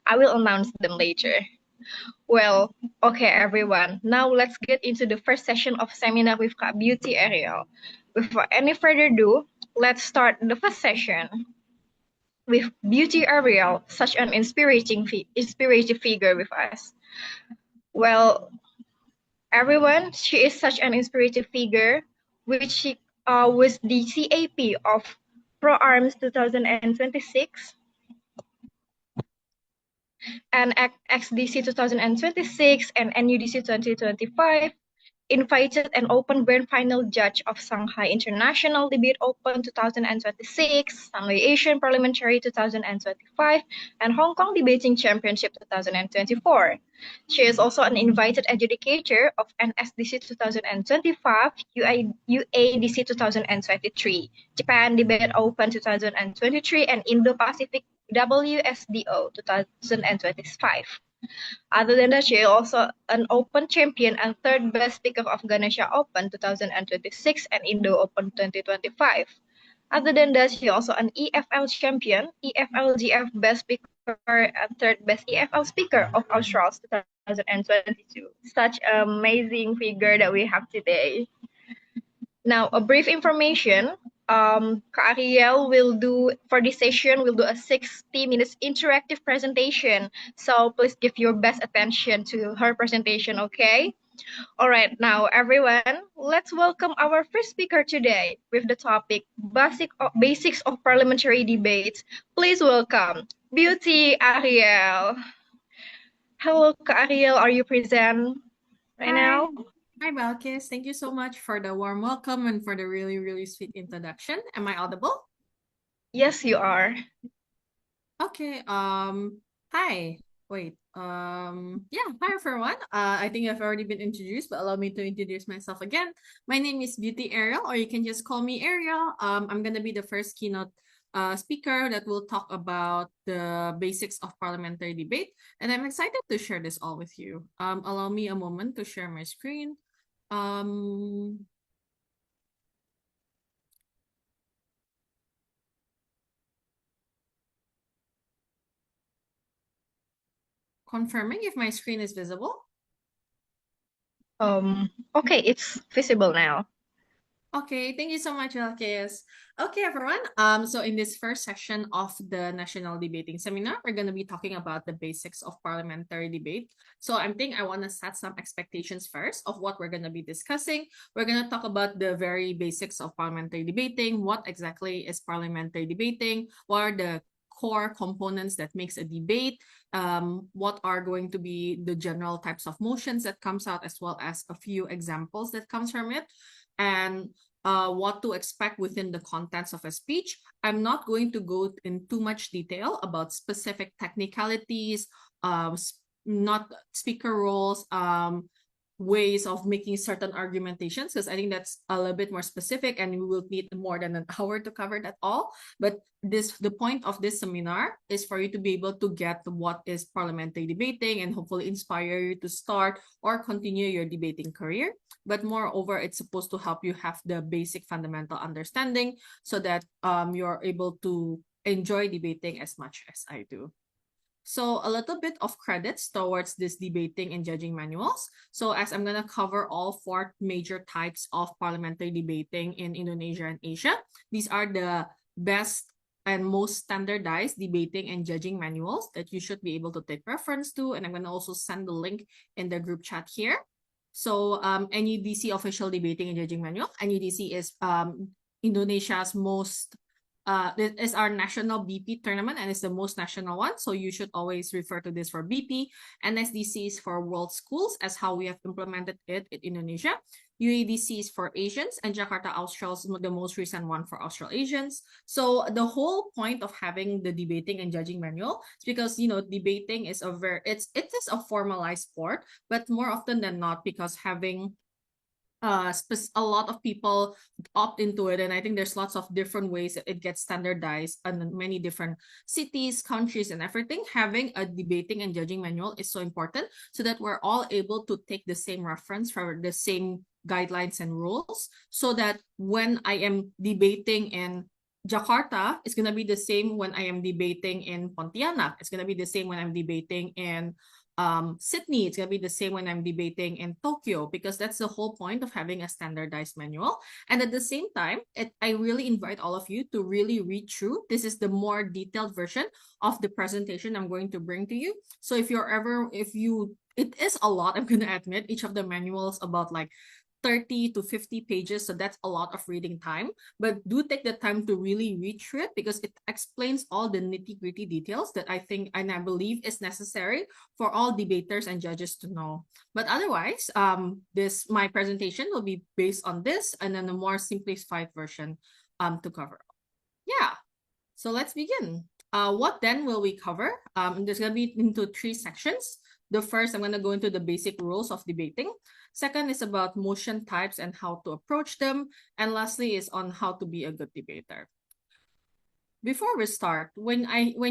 I will announce them later. Well, okay, everyone. Now let's get into the first session of seminar with Kak Beauty Ariel. Without any further ado, let's start the first session with Beauty Ariel, such an inspirative figure with us. Well, everyone, she is such an inspirative figure, which she was the CAP of Pro Arms 2026 and XDC 2026 and NUDC 2025, invited and open grand final judge of Shanghai International Debate Open 2026, Shanghai Asian Parliamentary 2025, and Hong Kong Debating Championship 2024. She is also an invited adjudicator of NSDC 2025, UADC 2023, Japan Debate Open 2023, and Indo-Pacific WSDO 2025. Other than that, she is also an Open champion and third best speaker of Ganesha Open 2026 and Indo Open 2025. Other than that, she is also an EFL champion, EFLGF best speaker, and third best EFL speaker of Australs 2022. Such an amazing figure that we have today. Now, a brief information. Ariel will do, for this session, will do a 60 minutes interactive presentation. So please give your best attention to her presentation, okay? All right, now everyone, let's welcome our first speaker today with the topic Basics of Parliamentary Debates. Please welcome Beauty Ariel. Hello, Ariel, are you present right Hi. now? Hi, Balkis. Thank you so much for the warm welcome and for the really, really sweet introduction. Am I audible? Yes, you are. Okay. Hi. Wait. Yeah. Hi, everyone. I think I've already been introduced, but allow me to introduce myself again. My name is Beauty Ariel, or you can just call me Ariel. I'm gonna be the first keynote speaker that will talk about the basics of parliamentary debate, and I'm excited to share this all with you. Allow me a moment to share my screen. Confirming if my screen is visible. Okay, it's visible now. Okay, thank you so much, Alkis. Okay, everyone. So in this first section of the National Debating Seminar, we're going to be talking about the basics of parliamentary debate. So I think I want to set some expectations first of what we're going to be discussing. We're going to talk about the very basics of parliamentary debating. What exactly is parliamentary debating? What are the core components that makes a debate? What are going to be the general types of motions that comes out, as well as a few examples that comes from it, and what to expect within the contents of a speech. I'm not going to go in too much detail about specific technicalities, not speaker roles, ways of making certain argumentations, because I think that's a little bit more specific and we will need more than an hour to cover that all. But the point of this seminar is for you to be able to get what is parliamentary debating and hopefully inspire you to start or continue your debating career. But moreover, it's supposed to help you have the basic fundamental understanding so that you're able to enjoy debating as much as I do. So a little bit of credits towards this debating and judging manuals. So as I'm going to cover all four major types of parliamentary debating in Indonesia and Asia, these are the best and most standardized debating and judging manuals that you should be able to take reference to. And I'm going to also send the link in the group chat here. So NUDC official debating and judging manual. NUDC is Indonesia's most this is our national BP tournament and it's the most national one. So you should always refer to this for BP. NSDC is for world schools, as how we have implemented it in Indonesia. UADC is for Asians, and Jakarta Austral is the most recent one for Australasians. So the whole point of having the debating and judging manual is because, you know, debating is it is a formalized sport, but more often than not, because having a lot of people opt into it, and I think there's lots of different ways that it gets standardized in many different cities, countries, and everything. Having a debating and judging manual is so important so that we're all able to take the same reference for the same guidelines and rules, so that when I am debating in Jakarta is going to be the same when I am debating in Pontianak. It's going to be the same when I'm debating in Sydney. It's going to be the same when I'm debating in Tokyo, because that's the whole point of having a standardized manual. And at the same time, I really invite all of you to really read through. This is the more detailed version of the presentation I'm going to bring to you. So if it is a lot, I'm going to admit, each of the manuals about like 30 to 50 pages, so that's a lot of reading time, but do take the time to really read through it, because it explains all the nitty-gritty details that I think and I believe is necessary for all debaters and judges to know. But otherwise, my presentation will be based on this and then a more simplified version to cover. Yeah, so let's begin. What then will we cover? There's going to be into 3 sections. The first, I'm going to go into the basic rules of debating. Second is about motion types and how to approach them. And lastly is on how to be a good debater. Before we start, when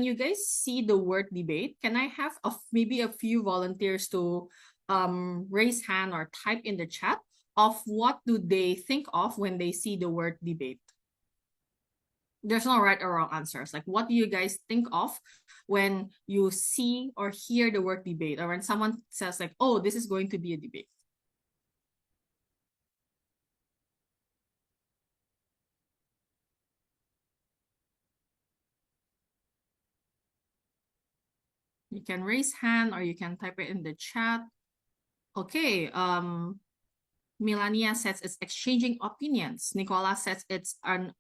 you guys see the word debate, can I have maybe a few volunteers to raise hand or type in the chat of what do they think of when they see the word debate? There's no right or wrong answers. Like, what do you guys think of when you see or hear the word debate, or when someone says like, oh, this is going to be a debate? You can raise hand or you can type it in the chat. Okay, Melania says it's exchanging opinions. Nicola says it's an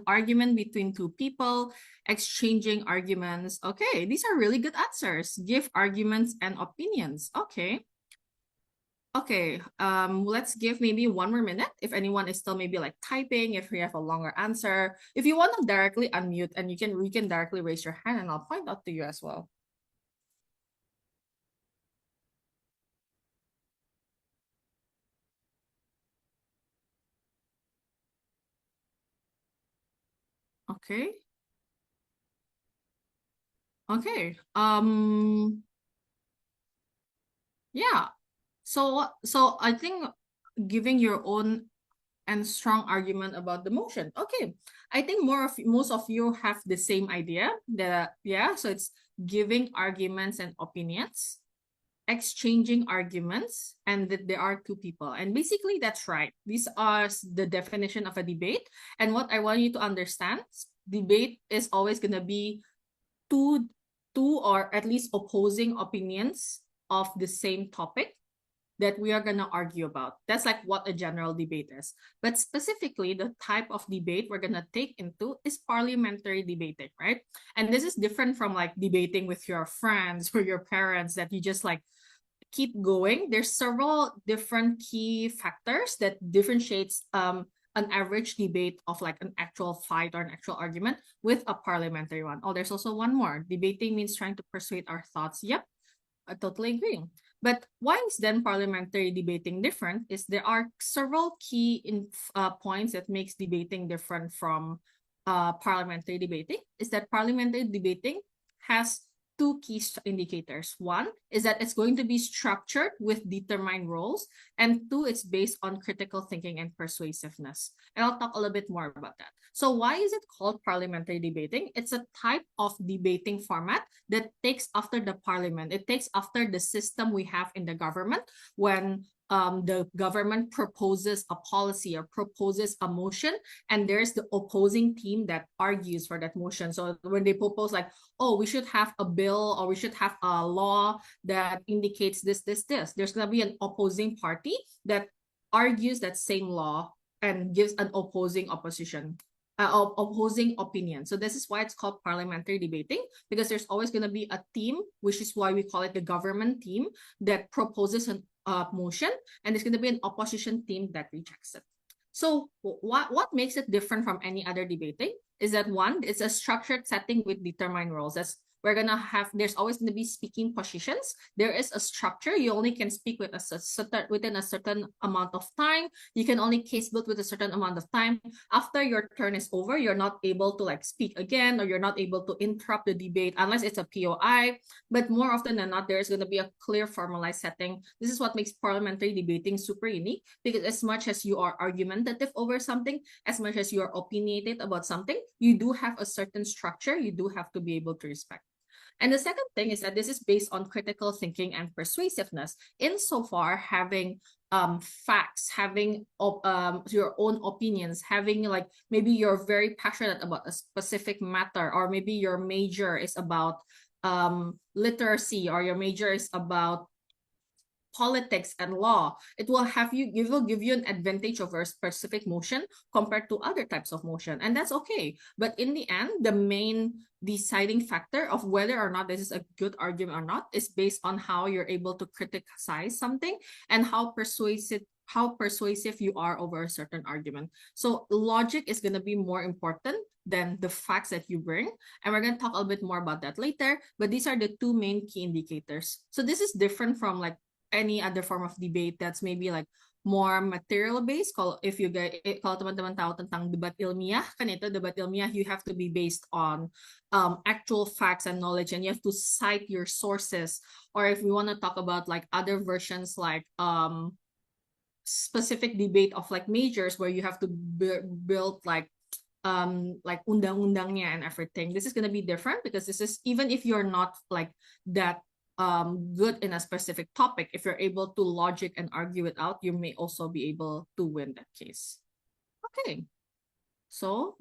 argument between two people, exchanging arguments. Okay, these are really good answers. Give arguments and opinions. Okay. Okay, let's give maybe 1 more minute if anyone is still maybe like typing, if we have a longer answer. If you want to directly unmute, and you can directly raise your hand and I'll point out to you as well. Okay. Okay. Yeah. So I think giving your own and strong argument about the motion. Okay. I think most of you have the same idea that, yeah, so it's giving arguments and opinions, exchanging arguments, and that there are two people. And basically that's right. These are the definition of a debate. And what I want you to understand, debate is always going to be two or at least opposing opinions of the same topic that we are going to argue about. That's like what a general debate is. But specifically, the type of debate we're going to take into is parliamentary debating, right? And this is different from like debating with your friends or your parents that you just like keep going. There's several different key factors that differentiates an average debate of like an actual fight or an actual argument with a parliamentary one. Oh, there's also one more. Debating means trying to persuade our thoughts. Yep, I totally agree. But why is then parliamentary debating different? Is there are several key points that makes debating different from parliamentary debating. Is that parliamentary debating has two key indicators. One is that it's going to be structured with determined roles, and two, it's based on critical thinking and persuasiveness. And I'll talk a little bit more about that. So why is it called parliamentary debating? It's a type of debating format that takes after the parliament. It takes after the system we have in the government when the government proposes a policy or proposes a motion, and there's the opposing team that argues for that motion. So when they propose like, oh, we should have a bill or we should have a law that indicates this, there's going to be an opposing party that argues that same law and gives an opposing opinion. So this is why it's called parliamentary debating, because there's always going to be a team, which is why we call it the government team, that proposes an motion, and there's going to be an opposition team that rejects it. So what makes it different from any other debating is that one, it's a structured setting with determined roles. That's there's always going to be speaking positions. There is a structure. You only can speak within a certain amount of time. You can only case build with a certain amount of time. After your turn is over, you're not able to like speak again, or you're not able to interrupt the debate unless it's a POI. But more often than not, there is going to be a clear formalized setting. This is what makes parliamentary debating super unique, because as much as you are argumentative over something, as much as you are opinionated about something, you do have a certain structure you do have to be able to respect. And the second thing is that this is based on critical thinking and persuasiveness, insofar having facts, having your own opinions, having like maybe you're very passionate about a specific matter, or maybe your major is about literacy, or your major is about politics and law. It will give you an advantage over a specific motion compared to other types of motion, and that's okay. But in the end, the main deciding factor of whether or not this is a good argument or not is based on how you're able to criticize something and how persuasive you are over a certain argument. So logic is going to be more important than the facts that you bring. And we're going to talk a little bit more about that later. But these are the two main key indicators. So this is different from like any other form of debate that's maybe like more material based. If you guys, kalau teman-teman tahu tentang debat ilmiah, kan itu debat ilmiah, you have to be based on actual facts and knowledge, and you have to cite your sources. Or if we want to talk about like other versions, like specific debate of like majors, where you have to build like undang-undangnya and everything. This is going to be different, because this is, even if you're not like that good in a specific topic, if you're able to logic and argue it out, you may also be able to win that case. Okay, so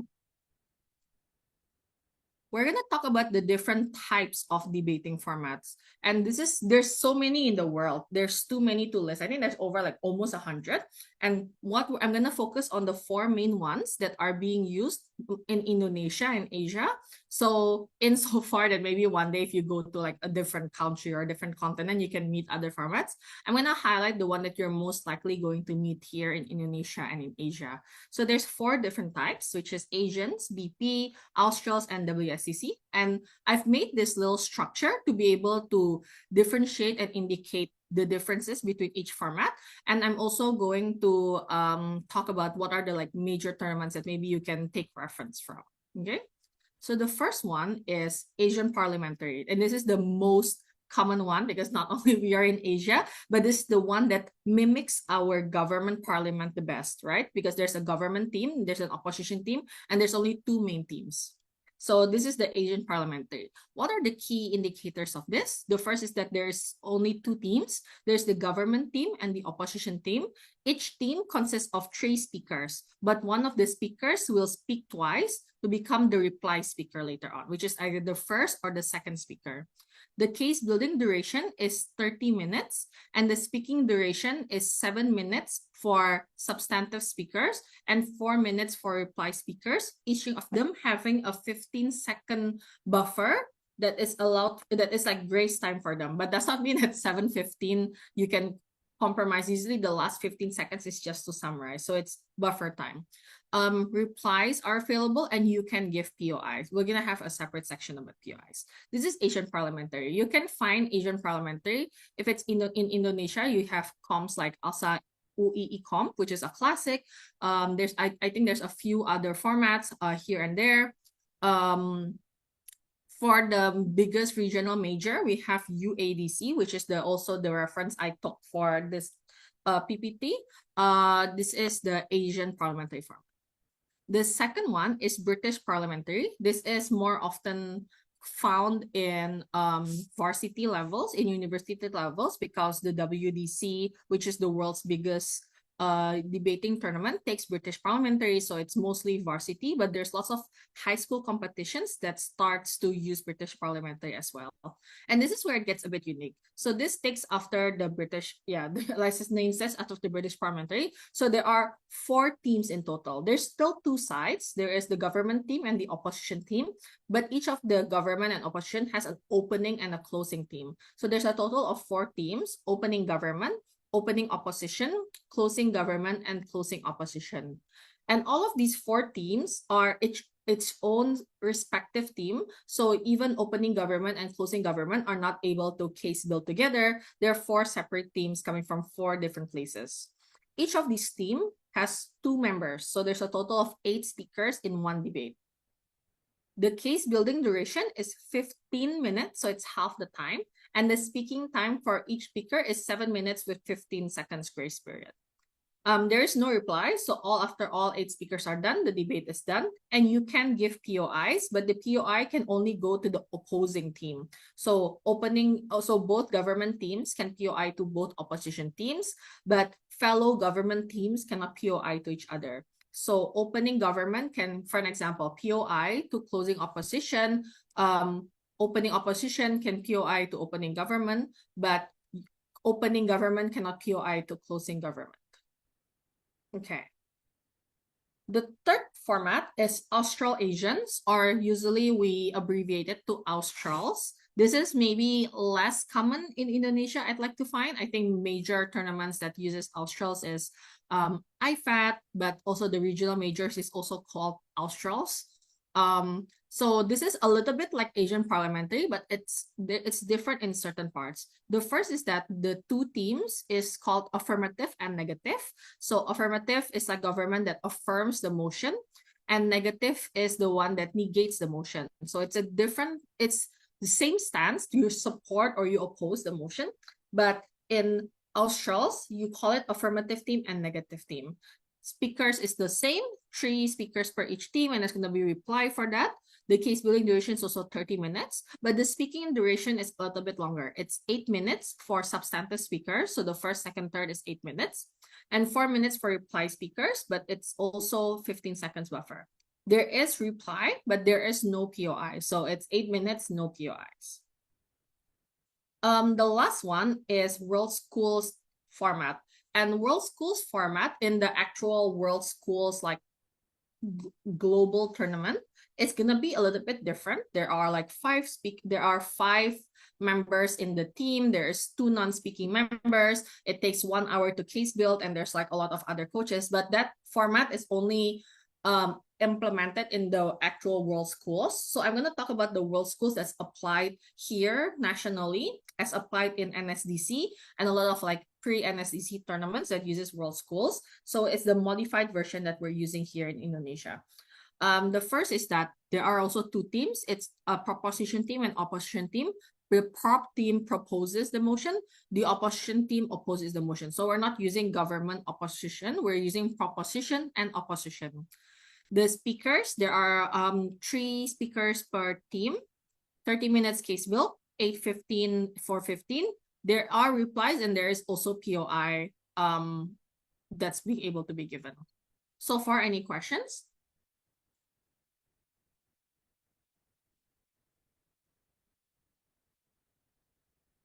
we're going to talk about the different types of debating formats. And there's so many in the world. There's too many to list. I think there's over like almost 100. And what I'm going to focus on the 4 main ones that are being used in Indonesia and Asia. So insofar that maybe one day if you go to like a different country or a different continent, you can meet other formats. I'm going to highlight the one that you're most likely going to meet here in Indonesia and in Asia. So there's 4 different types, which is Asians, BP, Australs, and WSCC. And I've made this little structure to be able to differentiate and indicate the differences between each format. And I'm also going to talk about what are the like major tournaments that maybe you can take reference from. Okay, so the first one is Asian Parliamentary, and this is the most common one, because not only we are in Asia, but this is the one that mimics our government parliament the best, right? Because there's a government team, there's an opposition team, and there's only 2 main teams. So this is the Asian Parliamentary. What are the key indicators of this? The first is that there's only 2 teams. There's the government team and the opposition team. Each team consists of 3 speakers, but one of the speakers will speak twice to become the reply speaker later on, which is either the first or the second speaker. The case building duration is 30 minutes, and the speaking duration is 7 minutes for substantive speakers and 4 minutes for reply speakers, each of them having a 15-second buffer that is allowed, that is like grace time for them. But does not mean at 7:15 you can compromise. Usually the last 15 seconds is just to summarize, so it's buffer time. Replies are available, and you can give POIs. We're gonna have a separate section about POIs. This is Asian Parliamentary. You can find Asian Parliamentary. If it's in Indonesia, you have comps like ALSA UII comp, which is a classic. I think there's a few other formats here and there. For the biggest regional major, we have UADC, which is also the reference I took for this PPT. This is the Asian Parliamentary format. The second one is British Parliamentary. This is more often found in varsity levels, in university levels, because the WDC, which is the world's biggest debating tournament, takes British Parliamentary, so it's mostly varsity, but there's lots of high school competitions that starts to use British Parliamentary as well. And this is where it gets a bit unique. So this takes after the British, the license name says, out of the British Parliamentary. So there are 4 teams in total. There's still 2 sides. There is the government team and the opposition team, but each of the government and opposition has an opening and a closing team. So there's a total of 4 teams: opening government, opening opposition, closing government, and closing opposition. And all of these 4 teams are its own respective team. So even opening government and closing government are not able to case build together. There are 4 separate teams coming from 4 different places. Each of these team has 2 members. So there's a total of 8 speakers in one debate. The case building duration is 15 minutes, so it's half the time. And the speaking time for each speaker is 7 minutes with 15 seconds grace period. There is no reply. So after all 8 speakers are done, the debate is done. And you can give POIs, but the POI can only go to the opposing team. So both government teams can POI to both opposition teams, but fellow government teams cannot POI to each other. So opening government can, for an example, POI to closing opposition. Opening opposition can POI to opening government, but opening government cannot POI to closing government. Okay. The third format is Australasians, or usually we abbreviate it to Australs. This is maybe less common in Indonesia, I'd like to find. I think major tournaments that uses Australs is IFAT, but also the regional majors is also called Australs. So this is a little bit like Asian Parliamentary, but it's different in certain parts. The first is that the 2 teams is called affirmative and negative. So affirmative is a government that affirms the motion, and negative is the one that negates the motion. So it's the same stance. You support or you oppose the motion, but in Australs, you call it affirmative team and negative team. Speakers is the same, 3 speakers per each team, and there's going to be reply for that. The case building duration is also 30 minutes, but the speaking duration is a little bit longer. It's 8 minutes for substantive speakers. So the first, second, third is 8 minutes, and 4 minutes for reply speakers, but it's also 15 seconds buffer. There is reply, but there is no POI. So it's 8 minutes, no POIs. The last one is World Schools format. And World Schools format in the actual World Schools like global tournament, it's gonna be a little bit different. There are like 5 members in the team. There's 2 non-speaking members. It takes 1 hour to case build, and there's like a lot of other coaches, but that format is only implemented in the actual world schools. So I'm going to talk about the world schools that's applied here nationally, as applied in NSDC, and a lot of like pre-NSDC tournaments that uses world schools. So it's the modified version that we're using here in Indonesia. The first is that there are also 2 teams. It's a proposition team and opposition team. The prop team proposes the motion. The opposition team opposes the motion. So we're not using government opposition. We're using proposition and opposition. The speakers, there are 3 speakers per team, 30 minutes case build, 8:15, 4:15. There are replies, and there is also POI that's being able to be given. So far, any questions?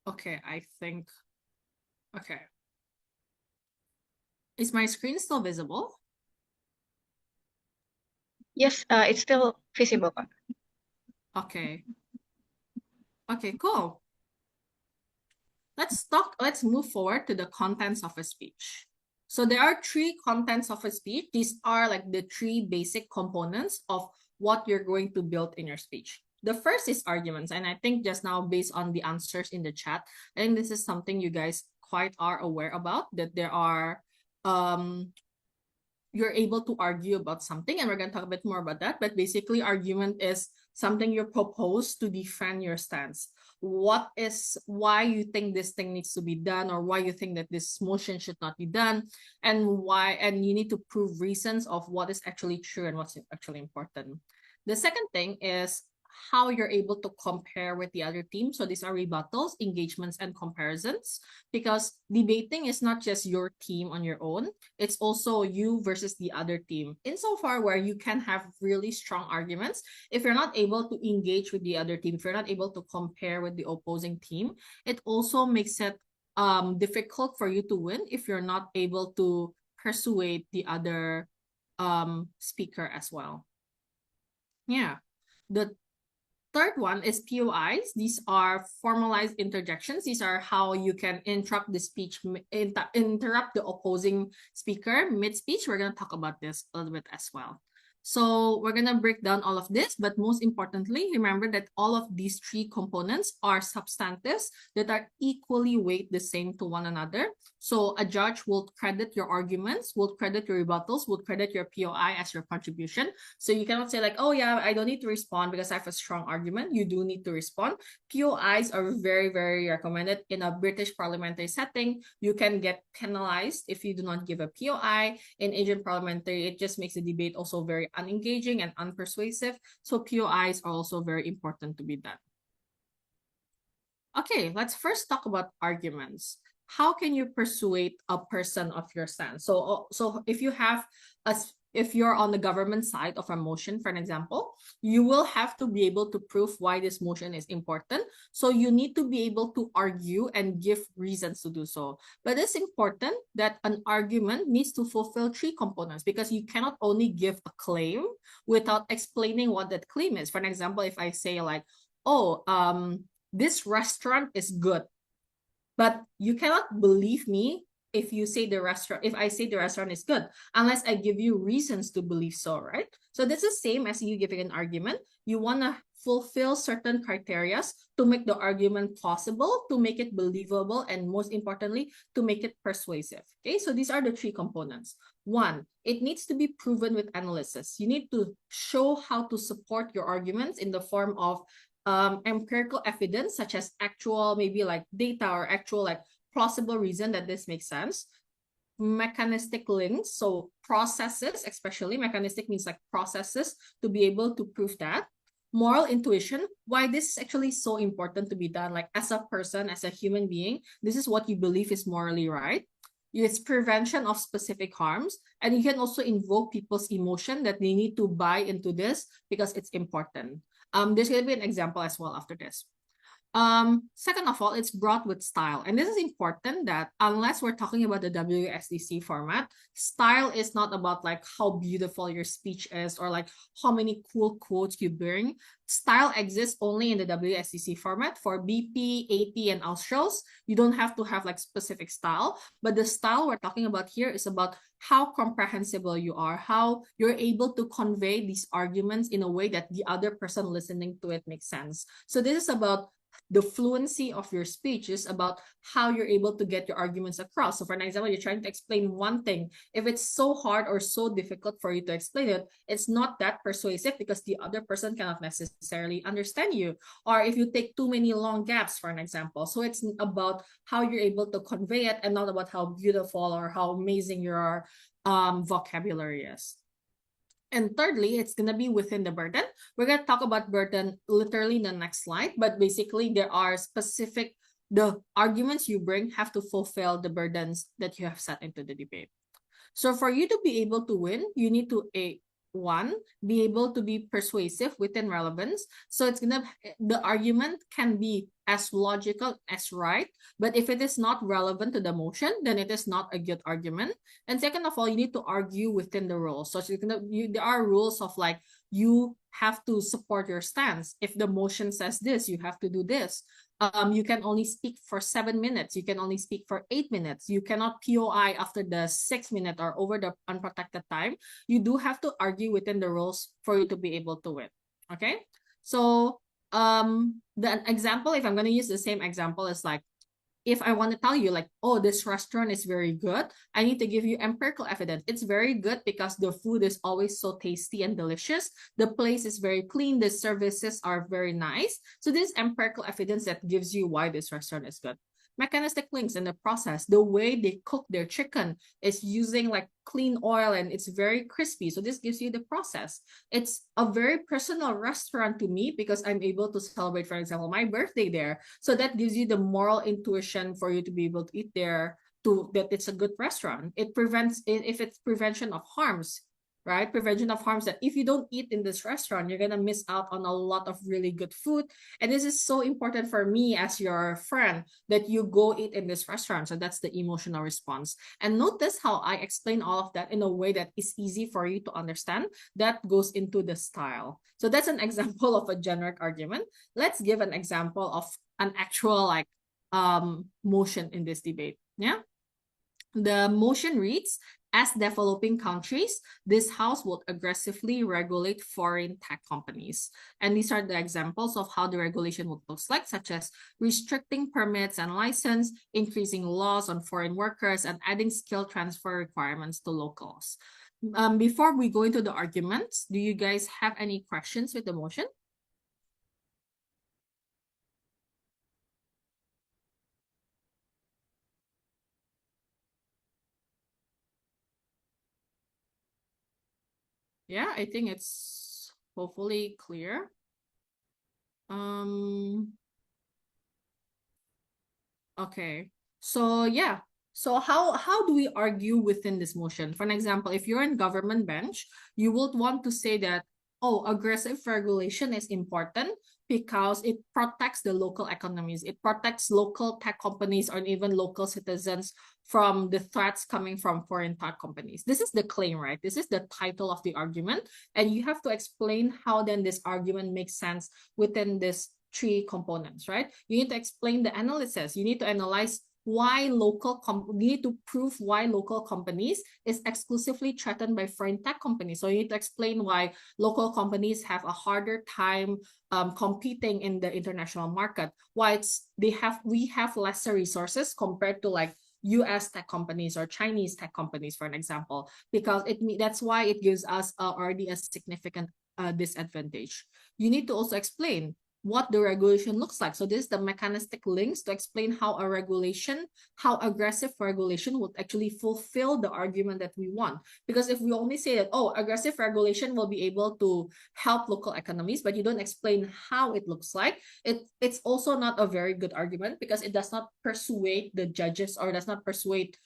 Okay, I think, okay. Is my screen still visible? Yes, it's still visible, Pak. Okay. Okay, cool. Let's move forward to the contents of a speech. So there are 3 contents of a speech. These are like the 3 basic components of what you're going to build in your speech. The first is arguments. And I think just now, based on the answers in the chat, I think this is something you guys quite are aware about, that there are, you're able to argue about something, and we're going to talk a bit more about that. But basically, argument is something you propose to defend your stance. Why you think this thing needs to be done, or why you think that this motion should not be done, and why, and you need to prove reasons of what is actually true and what's actually important. The second thing is how you're able to compare with the other team. So these are rebuttals, engagements, and comparisons, because debating is not just your team on your own, it's also you versus the other team. Insofar where you can have really strong arguments, if you're not able to engage with the other team, if you're not able to compare with the opposing team, it also makes it difficult for you to win if you're not able to persuade the other speaker as well. Yeah. The third one is POIs. These are formalized interjections. These are how you can interrupt the speech, interrupt the opposing speaker mid-speech. We're going to talk about this a little bit as well. So we're going to break down all of this, but most importantly, remember that all of these three components are substantives that are equally weight the same to one another. So a judge will credit your arguments, will credit your rebuttals, will credit your POI as your contribution. So you cannot say like, oh yeah, I don't need to respond because I have a strong argument. You do need to respond. POIs are very, very recommended in a British parliamentary setting. You can get penalized if you do not give a POI. In Asian parliamentary, it just makes the debate also very unengaging and unpersuasive. So POIs are also very important to be done. Okay, let's first talk about arguments. How can you persuade a person of your stance? So if you have if you're on the government side of a motion, for an example, you will have to be able to prove why this motion is important. So you need to be able to argue and give reasons to do so. But it's important that an argument needs to fulfill three components because you cannot only give a claim without explaining what that claim is. For an example, if I say like, oh, this restaurant is good, but you cannot believe me if I say the restaurant is good, unless I give you reasons to believe so, right? So this is the same as you giving an argument. You want to fulfill certain criteria to make the argument plausible, to make it believable, and most importantly, to make it persuasive. Okay, so these are the three components. One, it needs to be proven with analysis. You need to show how to support your arguments in the form of empirical evidence, such as actual, maybe like data or actual like plausible reason that this makes sense. Mechanistic links, so processes, especially mechanistic means like processes to be able to prove that. Moral intuition, why this is actually so important to be done, like as a person, as a human being, this is what you believe is morally right. It's prevention of specific harms, and you can also invoke people's emotion that they need to buy into this because it's important. There's going to be an example as well after this. Second of all, it's brought with style. And this is important that unless we're talking about the WSDC format, style is not about like how beautiful your speech is or like how many cool quotes you bring. Style exists only in the WSDC format. For BP, AP, and Australs, you don't have to have like specific style, but the style we're talking about here is about how comprehensible you are, how you're able to convey these arguments in a way that the other person listening to it makes sense. So this is about the fluency of your speech, is about how you're able to get your arguments across. So for an example, you're trying to explain one thing. If it's so hard or so difficult for you to explain it, it's not that persuasive because the other person cannot necessarily understand you. Or if you take too many long gaps, for an example. So it's about how you're able to convey it and not about how beautiful or how amazing your vocabulary is. And thirdly, it's going to be within the burden. We're going to talk about burden literally in the next slide, but basically there are specific, the arguments you bring have to fulfill the burdens that you have set into the debate. So for you to be able to win, you need to one, be able to be persuasive within relevance. So the argument can be as logical as right, but if it is not relevant to the motion, then it is not a good argument. And second of all, you need to argue within the rules. So there are rules of like, you have to support your stance. If the motion says this, you have to do this. You can only speak for 7 minutes. You can only speak for 8 minutes. You cannot POI after the 6 minute or over the unprotected time. You do have to argue within the rules for you to be able to win. Okay. So the example, if I'm going to use the same example, is like, if I want to tell you like, oh, this restaurant is very good, I need to give you empirical evidence. It's very good because the food is always so tasty and delicious. The place is very clean. The services are very nice. So this empirical evidence that gives you why this restaurant is good. Mechanistic links in the process, the way they cook their chicken is using like clean oil and it's very crispy. So this gives you the process. It's a very personal restaurant to me because I'm able to celebrate, for example, my birthday there. So that gives you the moral intuition for you to be able to eat there, to that it's a good restaurant. It prevents, if it's prevention of harms, right? Prevention of harms, that if you don't eat in this restaurant, you're gonna miss out on a lot of really good food. And this is so important for me as your friend that you go eat in this restaurant. So that's the emotional response. And notice how I explain all of that in a way that is easy for you to understand. That goes into the style. So that's an example of a generic argument. Let's give an example of an actual like motion in this debate. Yeah. The motion reads, as developing countries, this House will aggressively regulate foreign tech companies. And these are the examples of how the regulation would look like, such as restricting permits and license, increasing laws on foreign workers, and adding skill transfer requirements to locals. Before we go into the arguments, do you guys have any questions with the motion? Yeah, I think it's hopefully clear. Okay. So yeah. So how do we argue within this motion? For an example, if you're in government bench, you would want to say that, oh, aggressive regulation is important because it protects the local economies. It protects local tech companies or even local citizens from the threats coming from foreign tech companies. This is the claim, right? This is the title of the argument. And you have to explain how then this argument makes sense within this three components, right? You need to explain the analysis. You need to analyze why you need to prove why local companies is exclusively threatened by foreign tech companies. So you need to explain why local companies have a harder time competing in the international market. Why we have lesser resources compared to like US tech companies or Chinese tech companies, for an example, because that's why it gives us already a significant disadvantage. You need to also explain what the regulation looks like. So this is the mechanistic links to explain how how aggressive regulation would actually fulfill the argument that we want. Because if we only say that, oh, aggressive regulation will be able to help local economies, but you don't explain how it looks like, it's also not a very good argument because it does not persuade the judges or does not persuade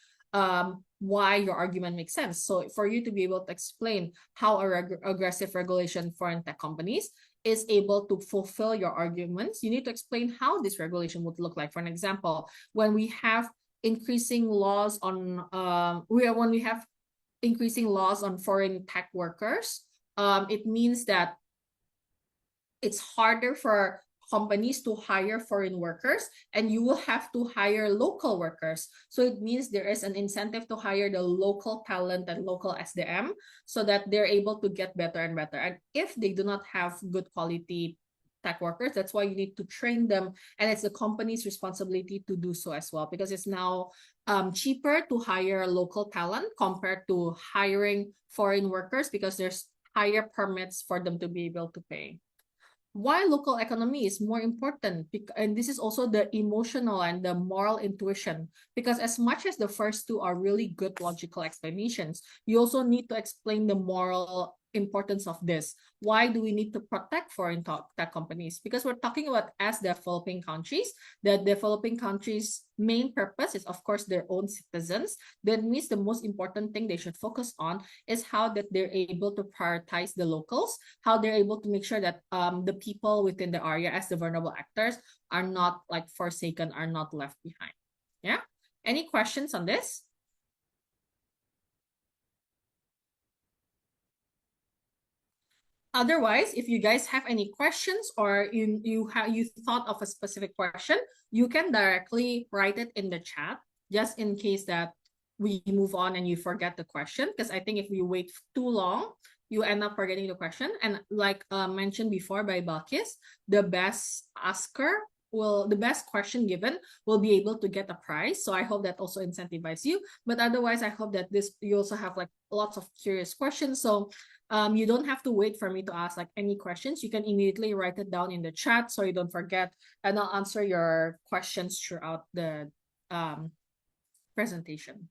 why your argument makes sense. So for you to be able to explain how aggressive regulation foreign tech companies is able to fulfill your arguments, you need to explain how this regulation would look like. For an example, when we have increasing laws on when we have increasing laws on foreign tech workers, it means that it's harder for companies to hire foreign workers and you will have to hire local workers. So it means there is an incentive to hire the local talent and local SDM so that they're able to get better and better. And if they do not have good quality tech workers, that's why you need to train them. And it's the company's responsibility to do so as well, because it's now cheaper to hire local talent compared to hiring foreign workers because there's higher permits for them to be able to pay. Why local economy is more important, and this is also the emotional and the moral intuition, because as much as the first two are really good logical explanations, you also need to explain the moral importance of this. Why do we need to protect foreign tech companies? Because we're talking about as developing countries. The developing countries' main purpose is, of course, their own citizens. That means the most important thing they should focus on is how that they're able to prioritize the locals, how they're able to make sure that the people within the area as the vulnerable actors are not like forsaken, are not left behind. Yeah. Any questions on this? Otherwise, if you guys have any questions or you thought of a specific question, you can directly write it in the chat, just in case that we move on and you forget the question. Because I think if we wait too long, you end up forgetting the question. And like mentioned before by Balkis, the best the best question given will be able to get a prize. So I hope that also incentivizes you. But otherwise, I hope that you also have like lots of curious questions. So you don't have to wait for me to ask like any questions. You can immediately write it down in the chat so you don't forget, and I'll answer your questions throughout the presentation.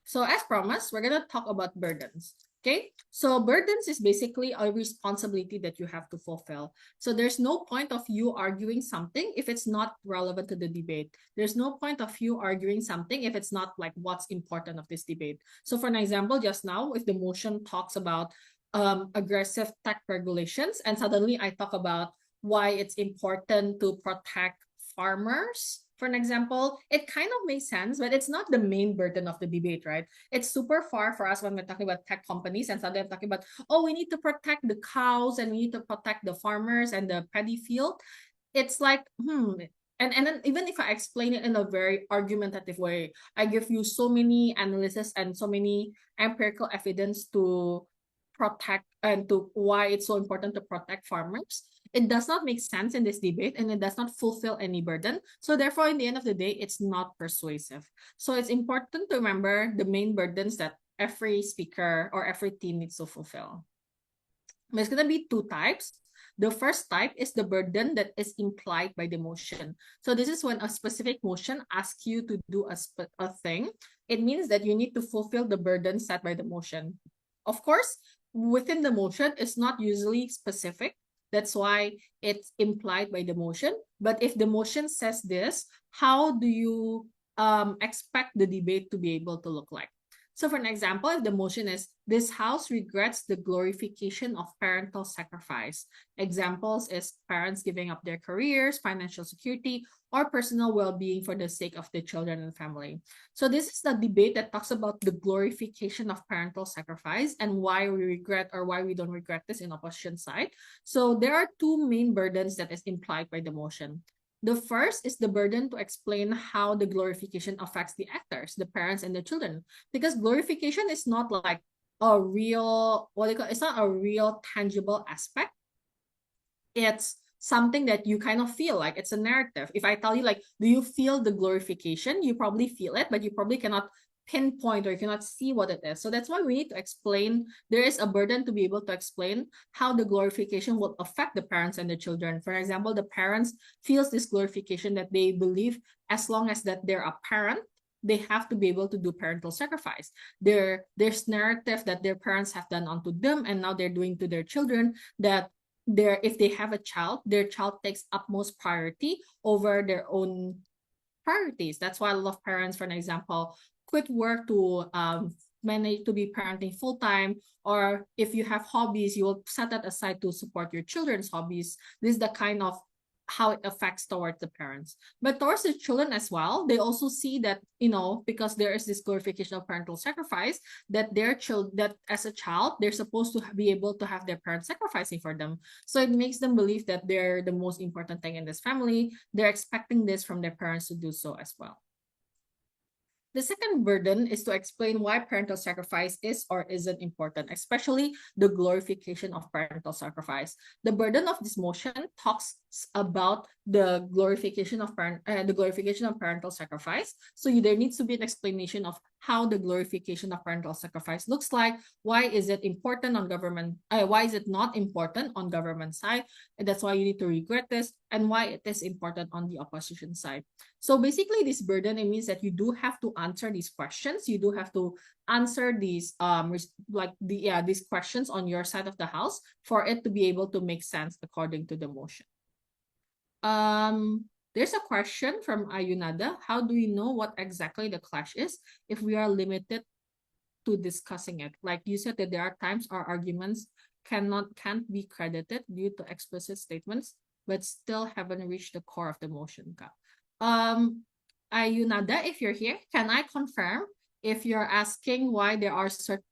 So as promised, we're gonna talk about burdens. Okay, so burdens is basically a responsibility that you have to fulfill. So there's no point of you arguing something if it's not relevant to the debate. There's no point of you arguing something if it's not like what's important of this debate. So for an example, just now, if the motion talks about aggressive tech regulations, and suddenly I talk about why it's important to protect farmers, for an example, it kind of makes sense, but it's not the main burden of the debate, right? It's super far for us when we're talking about tech companies, and suddenly I'm talking about, oh, we need to protect the cows and we need to protect the farmers and the paddy field. It's like, And then even if I explain it in a very argumentative way, I give you so many analysis and so many empirical evidence to protect and to why it's so important to protect farmers. It does not make sense in this debate and it does not fulfill any burden. So therefore, in the end of the day, it's not persuasive. So it's important to remember the main burdens that every speaker or every team needs to fulfill. There's going to be two types. The first type is the burden that is implied by the motion. So this is when a specific motion asks you to do a thing. It means that you need to fulfill the burden set by the motion. Of course, within the motion, it's not usually specific. That's why it's implied by the motion. But if the motion says this, how do you expect the debate to be able to look like? So for an example, if the motion is, this house regrets the glorification of parental sacrifice. Examples is parents giving up their careers, financial security, or personal well-being for the sake of the children and family. So this is the debate that talks about the glorification of parental sacrifice and why we regret or why we don't regret this in opposition side. So there are two main burdens that is implied by the motion. The first is the burden to explain how the glorification affects the actors, the parents and the children, because glorification is not like a real, it's not a real tangible aspect. It's something that you kind of feel like it's a narrative. If I tell you like, do you feel the glorification? You probably feel it, but you probably cannot pinpoint or you cannot see what it is. So that's why we need to explain. There is a burden to be able to explain how the glorification will affect the parents and the children. For example, the parents feels this glorification that they believe as long as that they're a parent, they have to be able to do parental sacrifice. There's narrative that their parents have done unto them and now they're doing to their children, that if they have a child, their child takes utmost priority over their own priorities. That's why a lot of parents, for an example, quit work to manage to be parenting full time, or if you have hobbies, you will set that aside to support your children's hobbies. This is the kind of how it affects towards the parents, but towards the children as well. They also see that, because there is this glorification of parental sacrifice, that that as a child they're supposed to be able to have their parents sacrificing for them. So it makes them believe that they're the most important thing in this family. They're expecting this from their parents to do so as well. The second burden is to explain why parental sacrifice is or isn't important, especially the glorification of parental sacrifice. The burden of this motion talks about the glorification of parental sacrifice. So there needs to be an explanation of how the glorification of parental sacrifice looks like. Why is it important on government? Why is it not important on government side? And that's why you need to regret this, and why it is important on the opposition side. So basically, this burden, it means that you do have to answer these questions. You do have to answer these these questions on your side of the house for it to be able to make sense according to the motion. There's a question from Ayunada. How do we know what exactly the clash is if we are limited to discussing it? Like you said that there are times our arguments can't be credited due to explicit statements, but still haven't reached the core of the motion. Ayunada, if you're here, can I confirm if you're asking why there are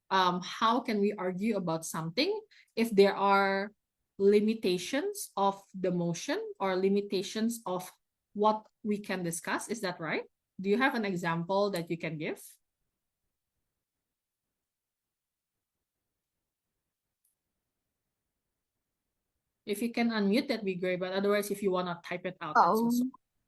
how can we argue about something if there are limitations of the motion or limitations of what we can discuss? Is that right? Do you have an example that you can give? If you can unmute, that'd be great. But otherwise, if you want to type it out, that's also.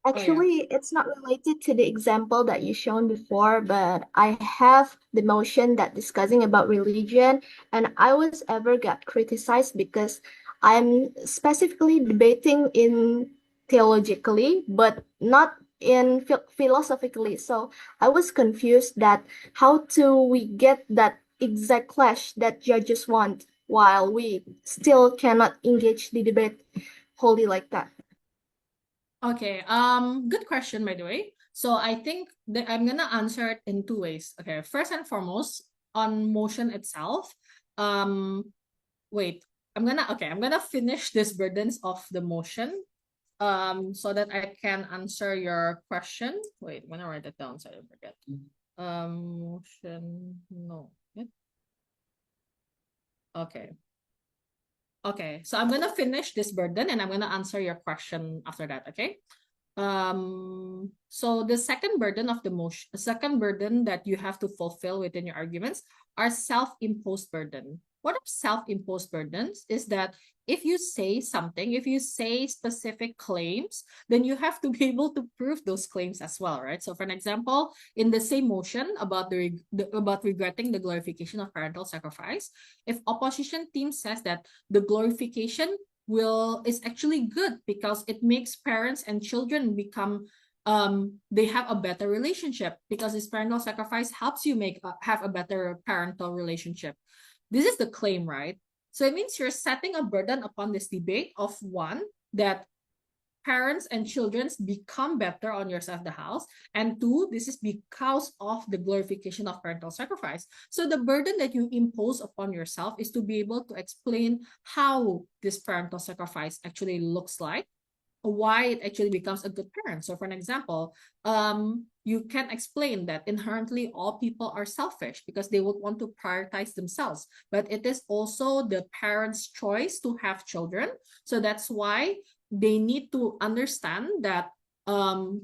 Actually, it's not related to the example that you shown before, but I have the motion that discussing about religion, and I was ever got criticized because I'm specifically debating in theologically, but not in philosophically. So I was confused that how do we get that exact clash that judges want while we still cannot engage the debate wholly like that. Okay, good question, by the way. So I think that I'm gonna answer it in two ways. Okay, first and foremost, on motion itself, wait, I'm gonna finish these burdens of the motion, so that I can answer your question. Wait, I'm gonna write it down so I don't forget. Motion, no. Okay. Okay, so I'm gonna finish this burden and I'm gonna answer your question after that, okay? So the second burden of the motion, the second burden that you have to fulfill within your arguments are self-imposed burden. What are self-imposed burdens is that if you say something, if you say specific claims, then you have to be able to prove those claims as well, right? So for an example, in the same motion about about regretting the glorification of parental sacrifice, if opposition team says that the glorification is actually good because it makes parents and children become they have a better relationship because this parental sacrifice helps you have a better parental relationship. This is the claim, right? So it means you're setting a burden upon this debate of one, that parents and children become better on your side of the house, and two, this is because of the glorification of parental sacrifice. So the burden that you impose upon yourself is to be able to explain how this parental sacrifice actually looks like, why it actually becomes a good parent. So for an example, you can explain that inherently all people are selfish because they would want to prioritize themselves, but it is also the parents' choice to have children. So that's why they need to understand that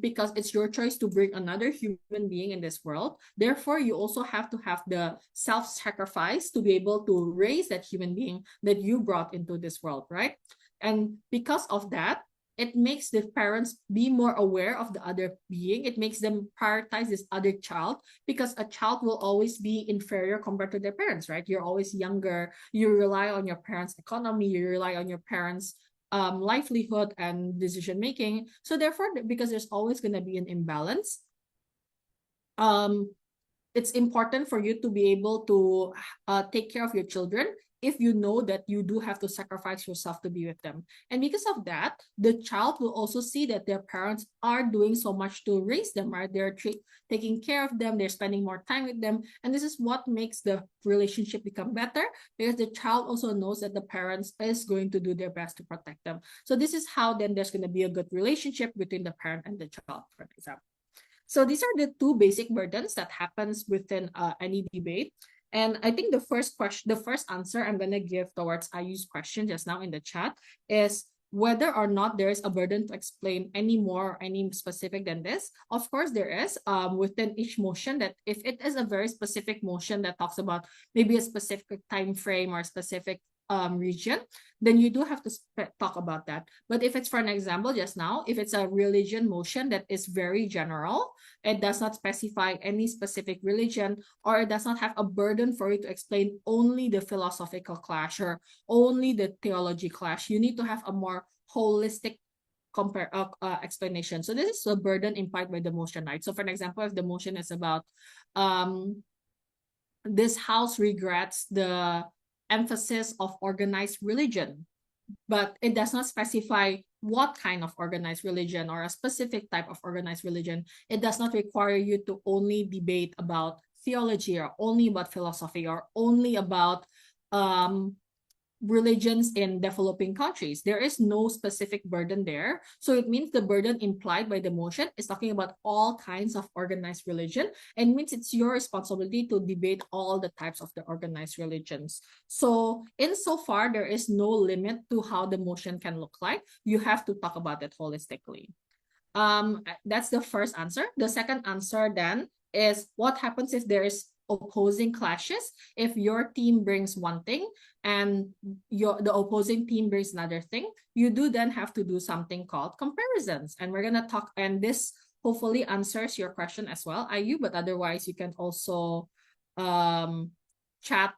because it's your choice to bring another human being in this world, therefore you also have to have the self-sacrifice to be able to raise that human being that you brought into this world, right? And because of that, it makes the parents be more aware of the other being. It makes them prioritize this other child because a child will always be inferior compared to their parents, right? You're always younger. You rely on your parents' economy. You rely on your parents' livelihood and decision making. So therefore, because there's always going to be an imbalance, it's important for you to be able to take care of your children if you know that you do have to sacrifice yourself to be with them. And because of that, the child will also see that their parents are doing so much to raise them, right? They're taking care of them, they're spending more time with them. And this is what makes the relationship become better because the child also knows that the parents is going to do their best to protect them. So this is how then there's going to be a good relationship between the parent and the child, for example. So these are the two basic burdens that happens within any debate. And I think the first answer I'm going to give towards Ayu's question just now in the chat is whether or not there is a burden to explain any more, any specific than this. Of course, there is within each motion that if it is a very specific motion that talks about maybe a specific time frame or a specific region, then you do have to talk about that. But if it's, for an example, just now, if it's a religion motion that is very general, it does not specify any specific religion, or it does not have a burden for you to explain only the philosophical clash or only the theology clash, you need to have a more holistic explanation. So this is a burden implied by the motion, right? So for an example, if the motion is about this house regrets the emphasis of organized religion, but it does not specify what kind of organized religion or a specific type of organized religion. It does not require you to only debate about theology or only about philosophy or only about religions in developing countries. There is no specific burden there. So it means the burden implied by the motion is talking about all kinds of organized religion, and means it's your responsibility to debate all the types of the organized religions. So insofar, there is no limit to how the motion can look like. You have to talk about it holistically. That's the first answer. The second answer then is what happens if there is opposing clashes. If your team brings one thing and the opposing team brings another thing, you do then have to do something called comparisons. And we're gonna talk, and this hopefully answers your question as well, Ayu, but otherwise you can also chat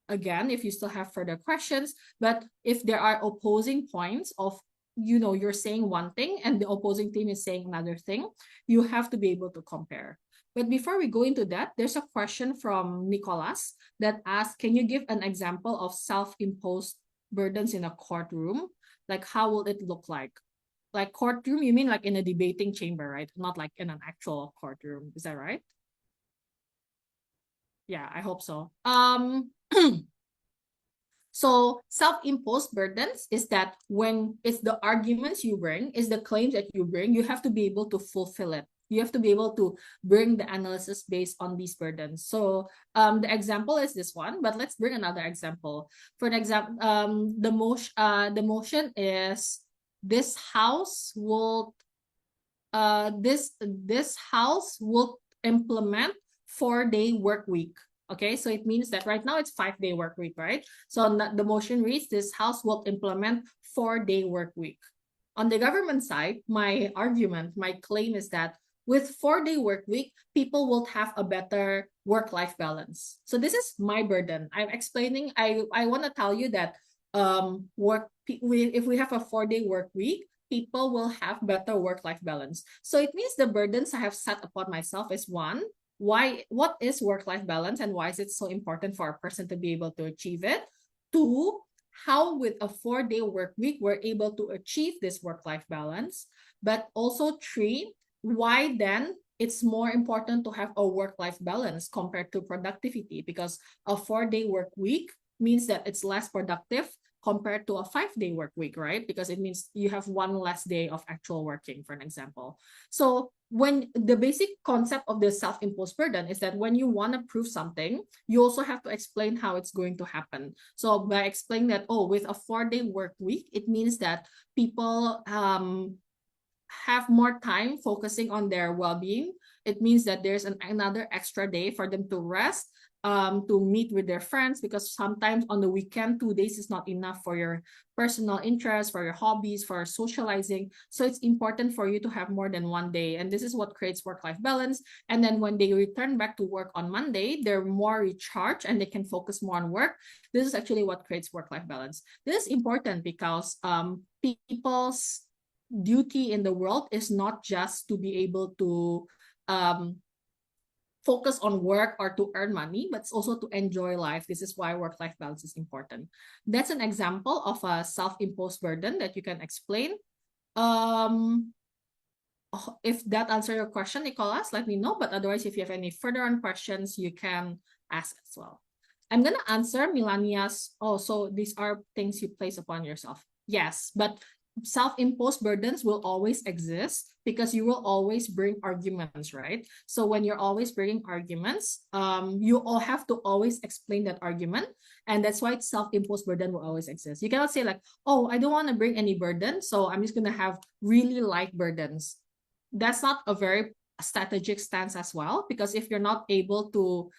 again if you still have further questions. But if there are opposing points of, you know, you're saying one thing and the opposing team is saying another thing, you have to be able to compare. But before we go into that, there's a question from Nicholas that asks, can you give an example of self-imposed burdens in a courtroom? Like, how will it look like? Like courtroom, you mean like in a debating chamber, right? Not like in an actual courtroom. Is that right? Yeah, I hope so. So self-imposed burdens is that when it's the arguments you bring, is the claims that you bring, you have to be able to fulfill it. You have to be able to bring the analysis based on these burdens. So the example is this one, but let's bring another example. For an example, the motion is this house will this house will implement 4-day work week. Okay, so it means that right now it's 5-day work week, right? So the motion reads, this house will implement 4-day work week. On the government side, my claim is that with 4-day work week, people will have a better work-life balance. So this is my burden. I'm explaining, I want to tell you that if we have a 4-day work week, people will have better work-life balance. So it means the burdens I have set upon myself is one, what is work-life balance and why is it so important for a person to be able to achieve it? Two, how with a 4-day work week, we're able to achieve this work-life balance. But also three, why then it's more important to have a work-life balance compared to productivity, because a 4-day work week means that it's less productive compared to a 5-day work week, right? Because it means you have one less day of actual working, for an example. So when the basic concept of the self-imposed burden is that when you want to prove something, you also have to explain how it's going to happen. So by explaining that, oh, with a 4-day work week, it means that people have more time focusing on their well-being. It means that there's another extra day for them to rest, to meet with their friends, because sometimes on the weekend, 2 days is not enough for your personal interests, for your hobbies, for socializing. So it's important for you to have more than 1 day. And this is what creates work-life balance. And then when they return back to work on Monday, they're more recharged and they can focus more on work. This is actually what creates work-life balance. This is important because people's duty in the world is not just to be able to focus on work or to earn money, but it's also to enjoy life. This is why work-life balance is important. That's an example of a self-imposed burden that you can explain. If that answers your question, Nicholas, let me know. But otherwise, if you have any further on questions, you can ask as well. I'm gonna answer Melania's. Oh, so these are things you place upon yourself. Yes, but self-imposed burdens will always exist because you will always bring arguments, right? So when you're always bringing arguments, you all have to always explain that argument, and that's why self-imposed burden will always exist. You cannot say like, oh, I don't want to bring any burden, so I'm just gonna have really light burdens. That's not a very strategic stance as well, because if you're not able to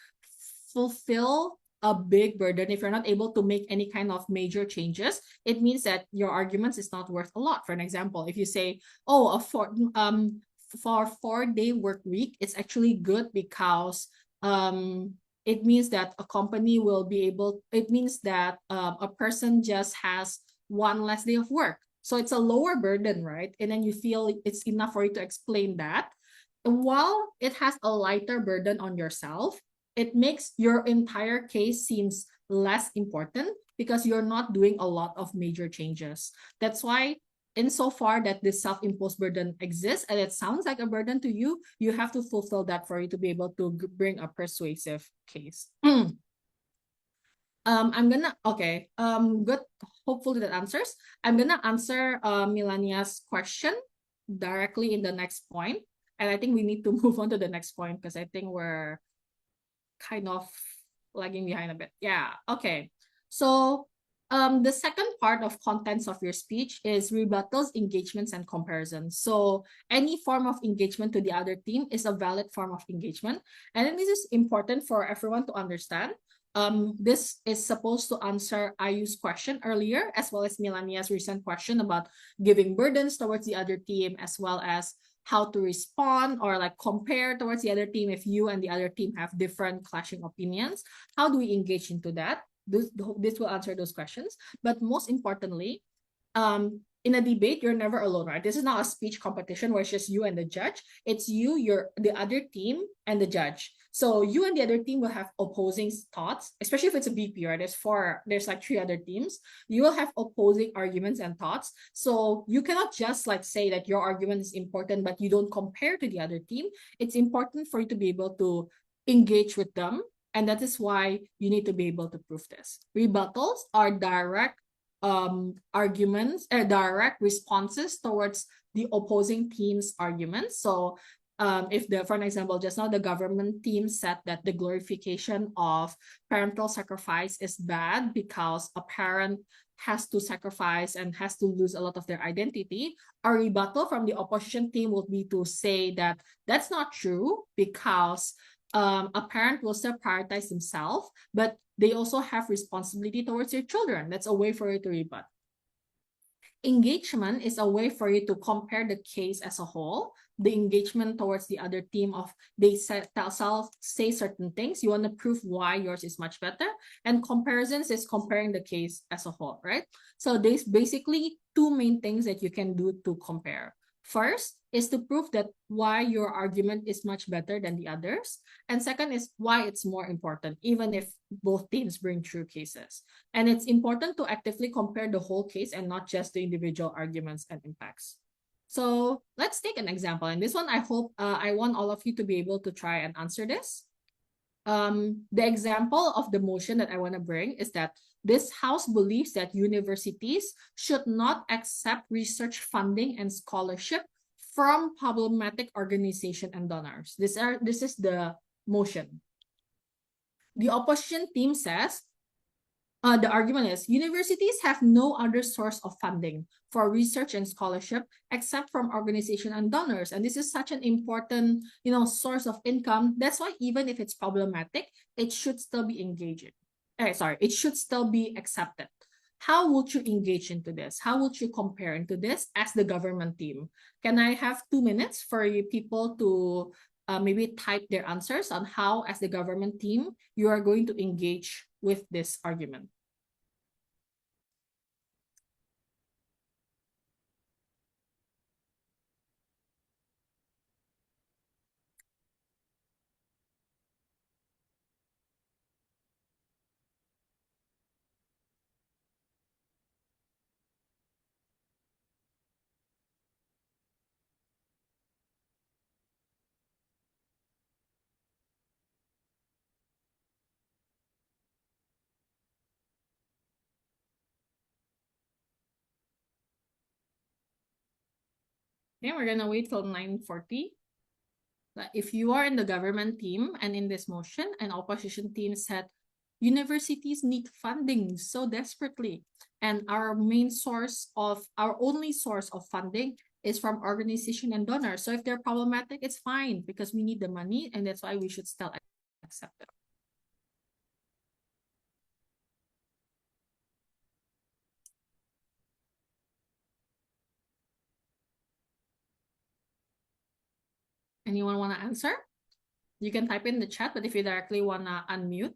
fulfill a big burden, if you're not able to make any kind of major changes, it means that your arguments is not worth a lot. For an example, if you say, oh, for 4-day work week, it's actually good because it means that a company will be able, it means that a person just has one less day of work. So it's a lower burden, right? And then you feel it's enough for you to explain that. And while it has a lighter burden on yourself, it makes your entire case seems less important because you're not doing a lot of major changes. That's why insofar that this self-imposed burden exists and it sounds like a burden to you, you have to fulfill that for you to be able to bring a persuasive case. Good. Hopefully that answers. I'm gonna answer Melania's question directly in the next point. And I think we need to move on to the next point because I think we're kind of lagging behind a bit. Yeah, okay. So the second part of contents of your speech is rebuttals, engagements, and comparisons. So any form of engagement to the other team is a valid form of engagement. And then this is important for everyone to understand. This is supposed to answer Ayu's question earlier, as well as Melania's recent question about giving burdens towards the other team, as well as how to respond or like compare towards the other team if you and the other team have different clashing opinions. How do we engage into that? This will answer those questions. But most importantly, in a debate, you're never alone, right? This is not a speech competition where it's just you and the judge. It's you, the other team, and the judge. So you and the other team will have opposing thoughts, especially if it's a BP, right? There's like 3 other teams. You will have opposing arguments and thoughts. So you cannot just like say that your argument is important, but you don't compare to the other team. It's important for you to be able to engage with them. And that is why you need to be able to prove this. Rebuttals are direct arguments, direct responses towards the opposing team's arguments. So if for an example, just now the government team said that the glorification of parental sacrifice is bad because a parent has to sacrifice and has to lose a lot of their identity, a rebuttal from the opposition team would be to say that that's not true because a parent will still prioritize themselves, but they also have responsibility towards their children. That's a way for you to rebut. Engagement is a way for you to compare the case as a whole. The engagement towards the other team of they say certain things. You want to prove why yours is much better. And comparisons is comparing the case as a whole, right? So there's basically two main things that you can do to compare. First is to prove that why your argument is much better than the others. And second is why it's more important, even if both teams bring true cases. And it's important to actively compare the whole case and not just the individual arguments and impacts. So let's take an example. And this one, I hope I want all of you to be able to try and answer this. The example of the motion that I want to bring is that this House believes that universities should not accept research funding and scholarship from problematic organizations and donors. This is the motion. The opposition team says, the argument is universities have no other source of funding for research and scholarship except from organizations and donors. And this is such an important, source of income. That's why even if it's problematic, it should still be engaging. It should still be accepted. How would you engage into this? How would you compare into this as the government team? Can I have 2 minutes for you people to maybe type their answers on how, as the government team, you are going to engage with this argument? Okay, we're gonna wait till 9:40. If you are in the government team and in this motion, an opposition team said, universities need funding so desperately, and our only source of funding is from organization and donors. So if they're problematic, it's fine because we need the money, and that's why we should still accept it. Anyone want to answer? You can type in the chat, but if you directly want to unmute.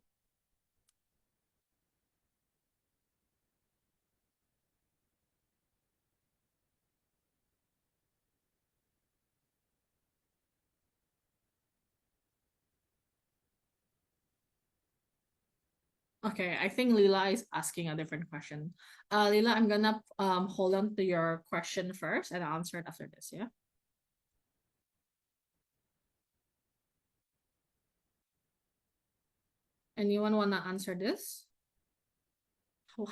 Okay, I think Lila is asking a different question. Lila, I'm gonna hold on to your question first and I'll answer it after this, yeah? Anyone wanna answer this?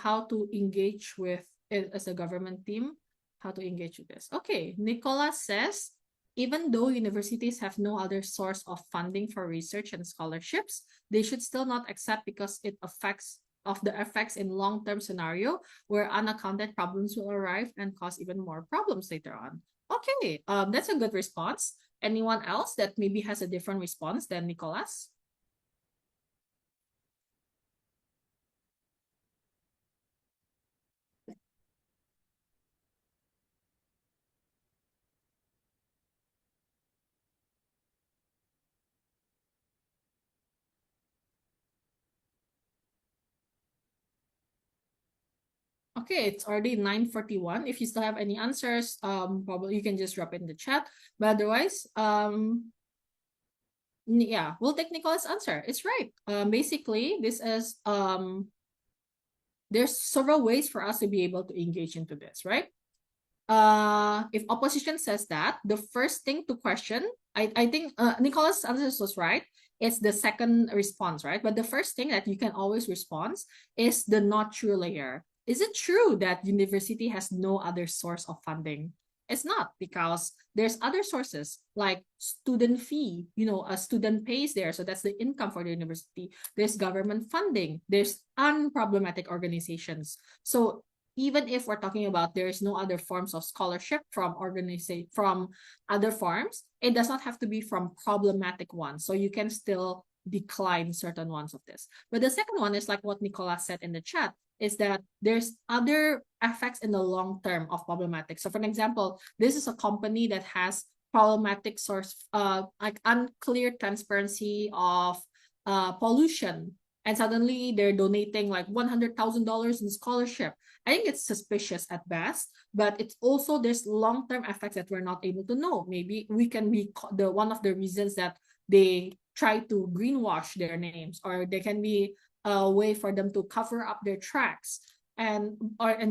How to engage with it as a government team? How to engage with this? Okay, Nicola says, even though universities have no other source of funding for research and scholarships, they should still not accept because it affects the effects in long-term scenario where unaccounted problems will arrive and cause even more problems later on. Okay, that's a good response. Anyone else that maybe has a different response than Nicholas? Okay, it's already 9:41. If you still have any answers, probably you can just drop it in the chat. But otherwise, yeah, we'll take Nicola's answer. It's right. Basically, this is there's several ways for us to be able to engage into this, right? If opposition says that, the first thing to question, I think Nicola's answer was right. It's the second response, right? But the first thing that you can always respond is the not true layer. Is it true that university has no other source of funding? It's not, because there's other sources like student fee, a student pays there. So that's the income for the university. There's government funding. There's unproblematic organizations. So even if we're talking about there's no other forms of scholarship from other forms, it does not have to be from problematic ones. So you can still decline certain ones of this. But the second one is like what Nicola said in the chat, is that there's other effects in the long term of problematic. So for an example, this is a company that has problematic source, like unclear transparency of pollution, and suddenly they're donating like $100,000 in scholarship. I think it's suspicious at best, but it's also there's long-term effects that we're not able to know. Maybe we can be the one of the reasons that they try to greenwash their names, or they can be a way for them to cover up their tracks and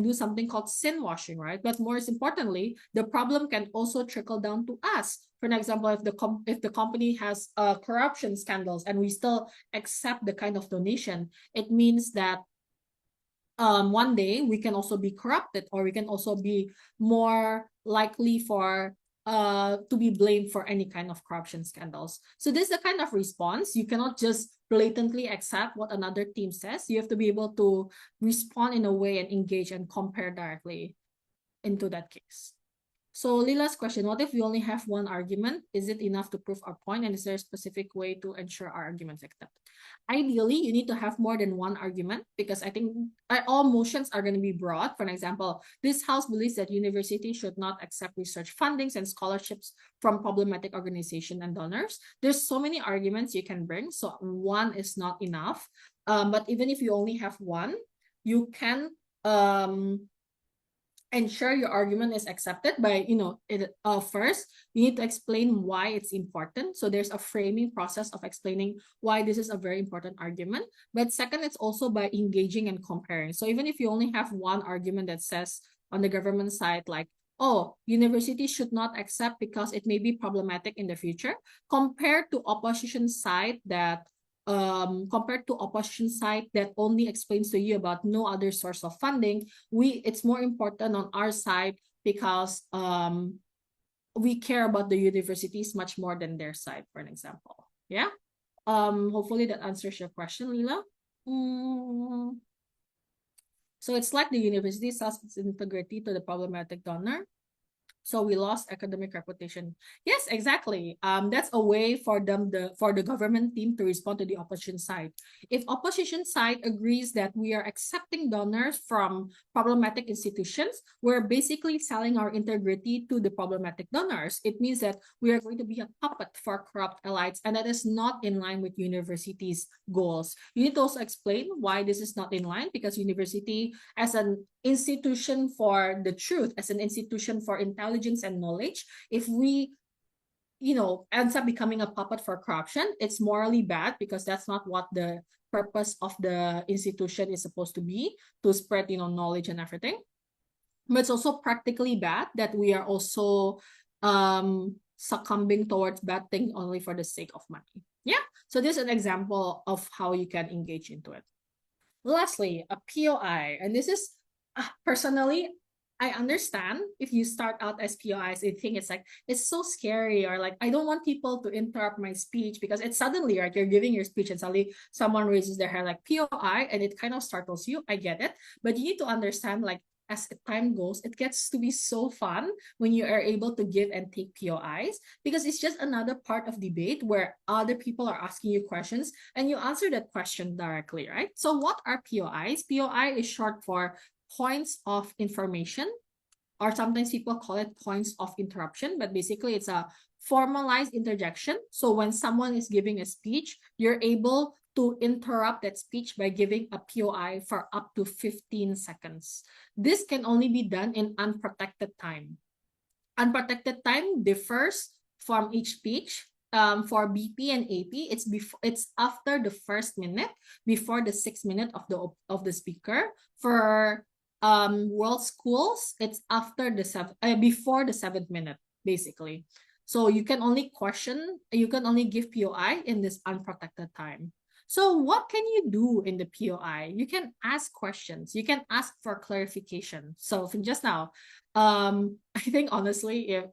do something called sin washing, right? But more importantly, the problem can also trickle down to us. For an example, if the company has corruption scandals and we still accept the kind of donation, it means that one day we can also be corrupted, or we can also be more likely for to be blamed for any kind of corruption scandals. So this is the kind of response. You cannot just blatantly accept what another team says. You have to be able to respond in a way and engage and compare directly into that case. So Lila's question, what if we only have one argument? Is it enough to prove our point? And is there a specific way to ensure our arguments accepted? Ideally, you need to have more than one argument, because I think all motions are going to be broad. For an example, this house believes that universities should not accept research fundings and scholarships from problematic organizations and donors. There's so many arguments you can bring, so one is not enough. But even if you only have one, you can ensure your argument is accepted by, first, you need to explain why it's important. So there's a framing process of explaining why this is a very important argument. But second, it's also by engaging and comparing. So even if you only have one argument that says on the government side, like, oh, universities should not accept because it may be problematic in the future, compared to opposition side that only explains to you about no other source of funding, it's more important on our side because we care about the universities much more than their side, for an example. Yeah. Hopefully that answers your question, Lila. So it's like the university sells its integrity to the problematic donor. So we lost academic reputation. Yes, exactly. That's a way for the government team to respond to the opposition side. If opposition side agrees that we are accepting donors from problematic institutions, we're basically selling our integrity to the problematic donors. It means that we are going to be a puppet for corrupt elites, and that is not in line with universities' goals. You need to also explain why this is not in line, because university as an institution for the truth, as an institution for intelligence and knowledge, if we ends up becoming a puppet for corruption, it's morally bad, because that's not what the purpose of the institution is supposed to be, to spread knowledge and everything. But it's also practically bad that we are also succumbing towards bad things only for the sake of money. Yeah, so this is an example of how you can engage into it. Lastly, a POI, and this is personally, I understand if you start out as POIs, I think it's so scary, or like, I don't want people to interrupt my speech, because it's suddenly, right, you're giving your speech and suddenly someone raises their hand like POI, and it kind of startles you. I get it, but you need to understand, like, as time goes, it gets to be so fun when you are able to give and take POIs, because it's just another part of debate where other people are asking you questions and you answer that question directly, right? So what are POIs? POI is short for points of information, or sometimes people call it points of interruption, but basically it's a formalized interjection. So when someone is giving a speech, you're able to interrupt that speech by giving a POI for up to 15 seconds. This can only be done in unprotected time. Unprotected time differs from each speech. For BP and AP, it's after the first minute, before the 6th minute of the speaker. For world schools, it's after before the 7th minute, basically. So you can only give POI in this unprotected time. So what can you do in the POI? You can ask questions. You can ask for clarification. So from just now, I think honestly, if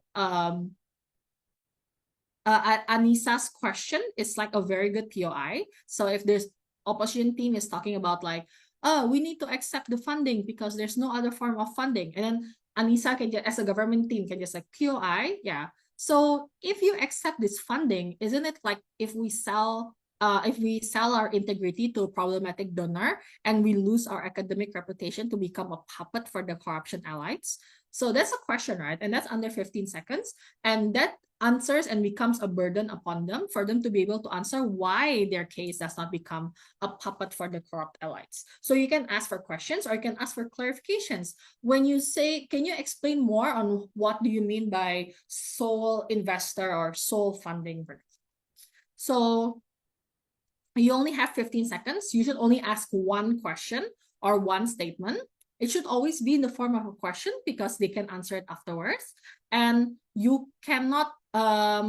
Anisa's question is like a very good POI. So if there's opposition team is talking about like, oh, we need to accept the funding because there's no other form of funding, and then Anisa can just, as a government team, can just like POI, yeah. So if you accept this funding, isn't it like if we sell our integrity to a problematic donor and we lose our academic reputation to become a puppet for the corruption allies? So that's a question, right? And that's under 15 seconds. And that answers and becomes a burden upon them for them to be able to answer why their case does not become a puppet for the corrupt elites. So you can ask for questions or you can ask for clarifications. When you say, can you explain more on what do you mean by sole investor or sole funding? So you only have 15 seconds. You should only ask one question or one statement. It should always be in the form of a question because they can answer it afterwards. And you cannot, but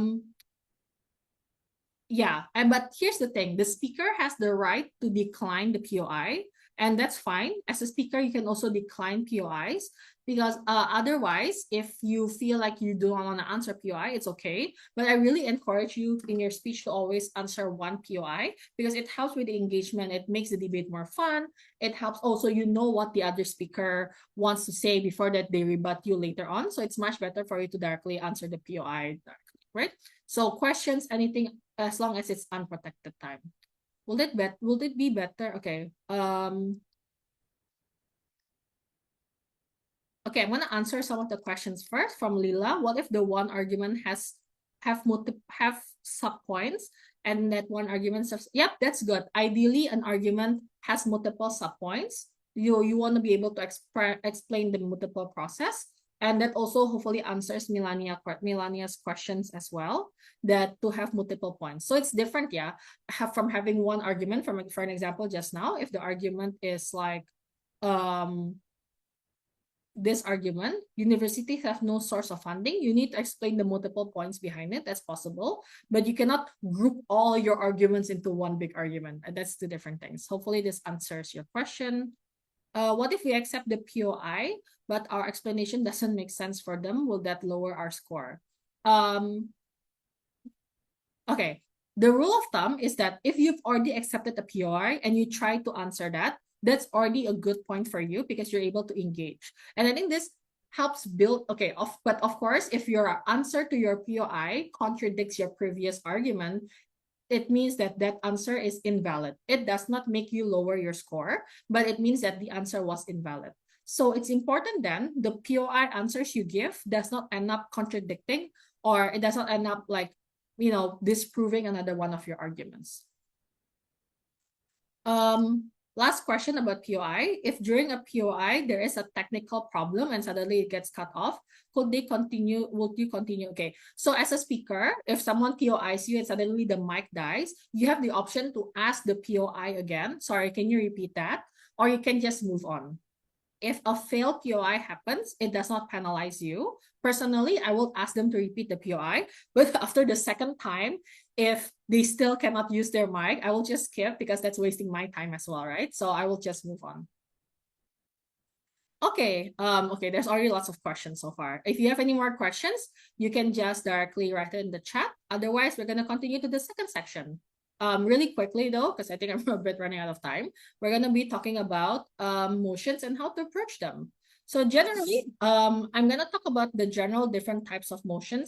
here's the thing. The speaker has the right to decline the POI, and that's fine. As a speaker, you can also decline POIs because otherwise, if you feel like you don't want to answer POI, it's okay. But I really encourage you in your speech to always answer one POI because it helps with the engagement. It makes the debate more fun. It helps also you know what the other speaker wants to say before that they rebut you later on. So it's much better for you to directly answer the POI directly, right? So questions, anything, as long as it's unprotected time. Will it be better? Okay. Okay, I'm gonna answer some of the questions first from Lila. What if the one argument have subpoints and that one argument yep, that's good. Ideally, an argument has multiple subpoints. You want to be able to explain the multiple process. And that also hopefully answers Melania's questions as well, that to have multiple points. So it's different, yeah, from having one argument. For an example, just now, if the argument is like, this argument, universities have no source of funding. You need to explain the multiple points behind it. That's possible, but you cannot group all your arguments into one big argument. That's two different things. Hopefully this answers your question. What if we accept the POI, but our explanation doesn't make sense for them? Will that lower our score? Okay, the rule of thumb is that if you've already accepted the POI and you try to answer that, that's already a good point for you because you're able to engage. And I think this helps build, but of course, if your answer to your POI contradicts your previous argument, it means that that answer is invalid. It does not make you lower your score, but it means that the answer was invalid. So it's important then the POI answers you give does not end up contradicting, or it does not end up like, disproving another one of your arguments. Last question about POI. If during a POI there is a technical problem and suddenly it gets cut off, would you continue? Okay, so as a speaker, if someone POIs you and suddenly the mic dies, you have the option to ask the POI again. Sorry, can you repeat that? Or you can just move on. If a failed POI happens, it does not penalize you. Personally, I will ask them to repeat the POI, but after the second time, if they still cannot use their mic, I will just skip because that's wasting my time as well, right? So I will just move on. Okay, there's already lots of questions so far. If you have any more questions, you can just directly write it in the chat. Otherwise, we're gonna continue to the second section. Really quickly though, because I think I'm a bit running out of time, we're gonna be talking about motions and how to approach them. So generally, I'm gonna talk about the general different types of motion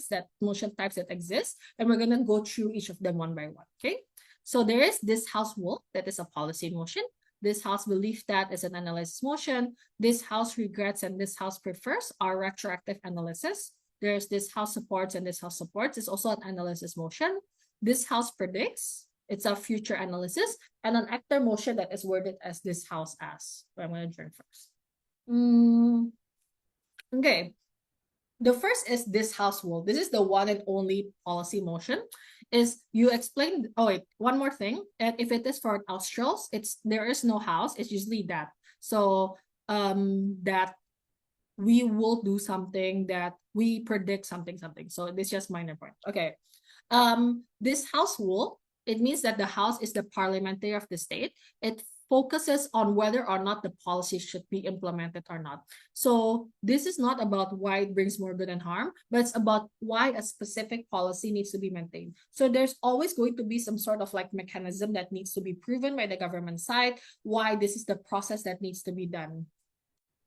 types that exist, and we're gonna go through each of them one by one, okay? So there is this house rule that is a policy motion. This house believes that is an analysis motion. This house regrets and this house prefers are retroactive analysis. There's this house supports and this house supports. It's also an analysis motion. This house predicts. It's a future analysis, and an actor motion that is worded as this house as. So I'm going to turn first. Okay. The first is this house rule. This is the one and only policy motion. Is you explain, one more thing. And if it is for Australs, there is no house, it's usually that. So that we will do something, that we predict something. So this is just minor point. Okay. This house rule, it means that the house is the parliamentary of the state. It focuses on whether or not the policy should be implemented or not. So this is not about why it brings more good and harm, but it's about why a specific policy needs to be maintained. So there's always going to be some sort of like mechanism that needs to be proven by the government side, why this is the process that needs to be done.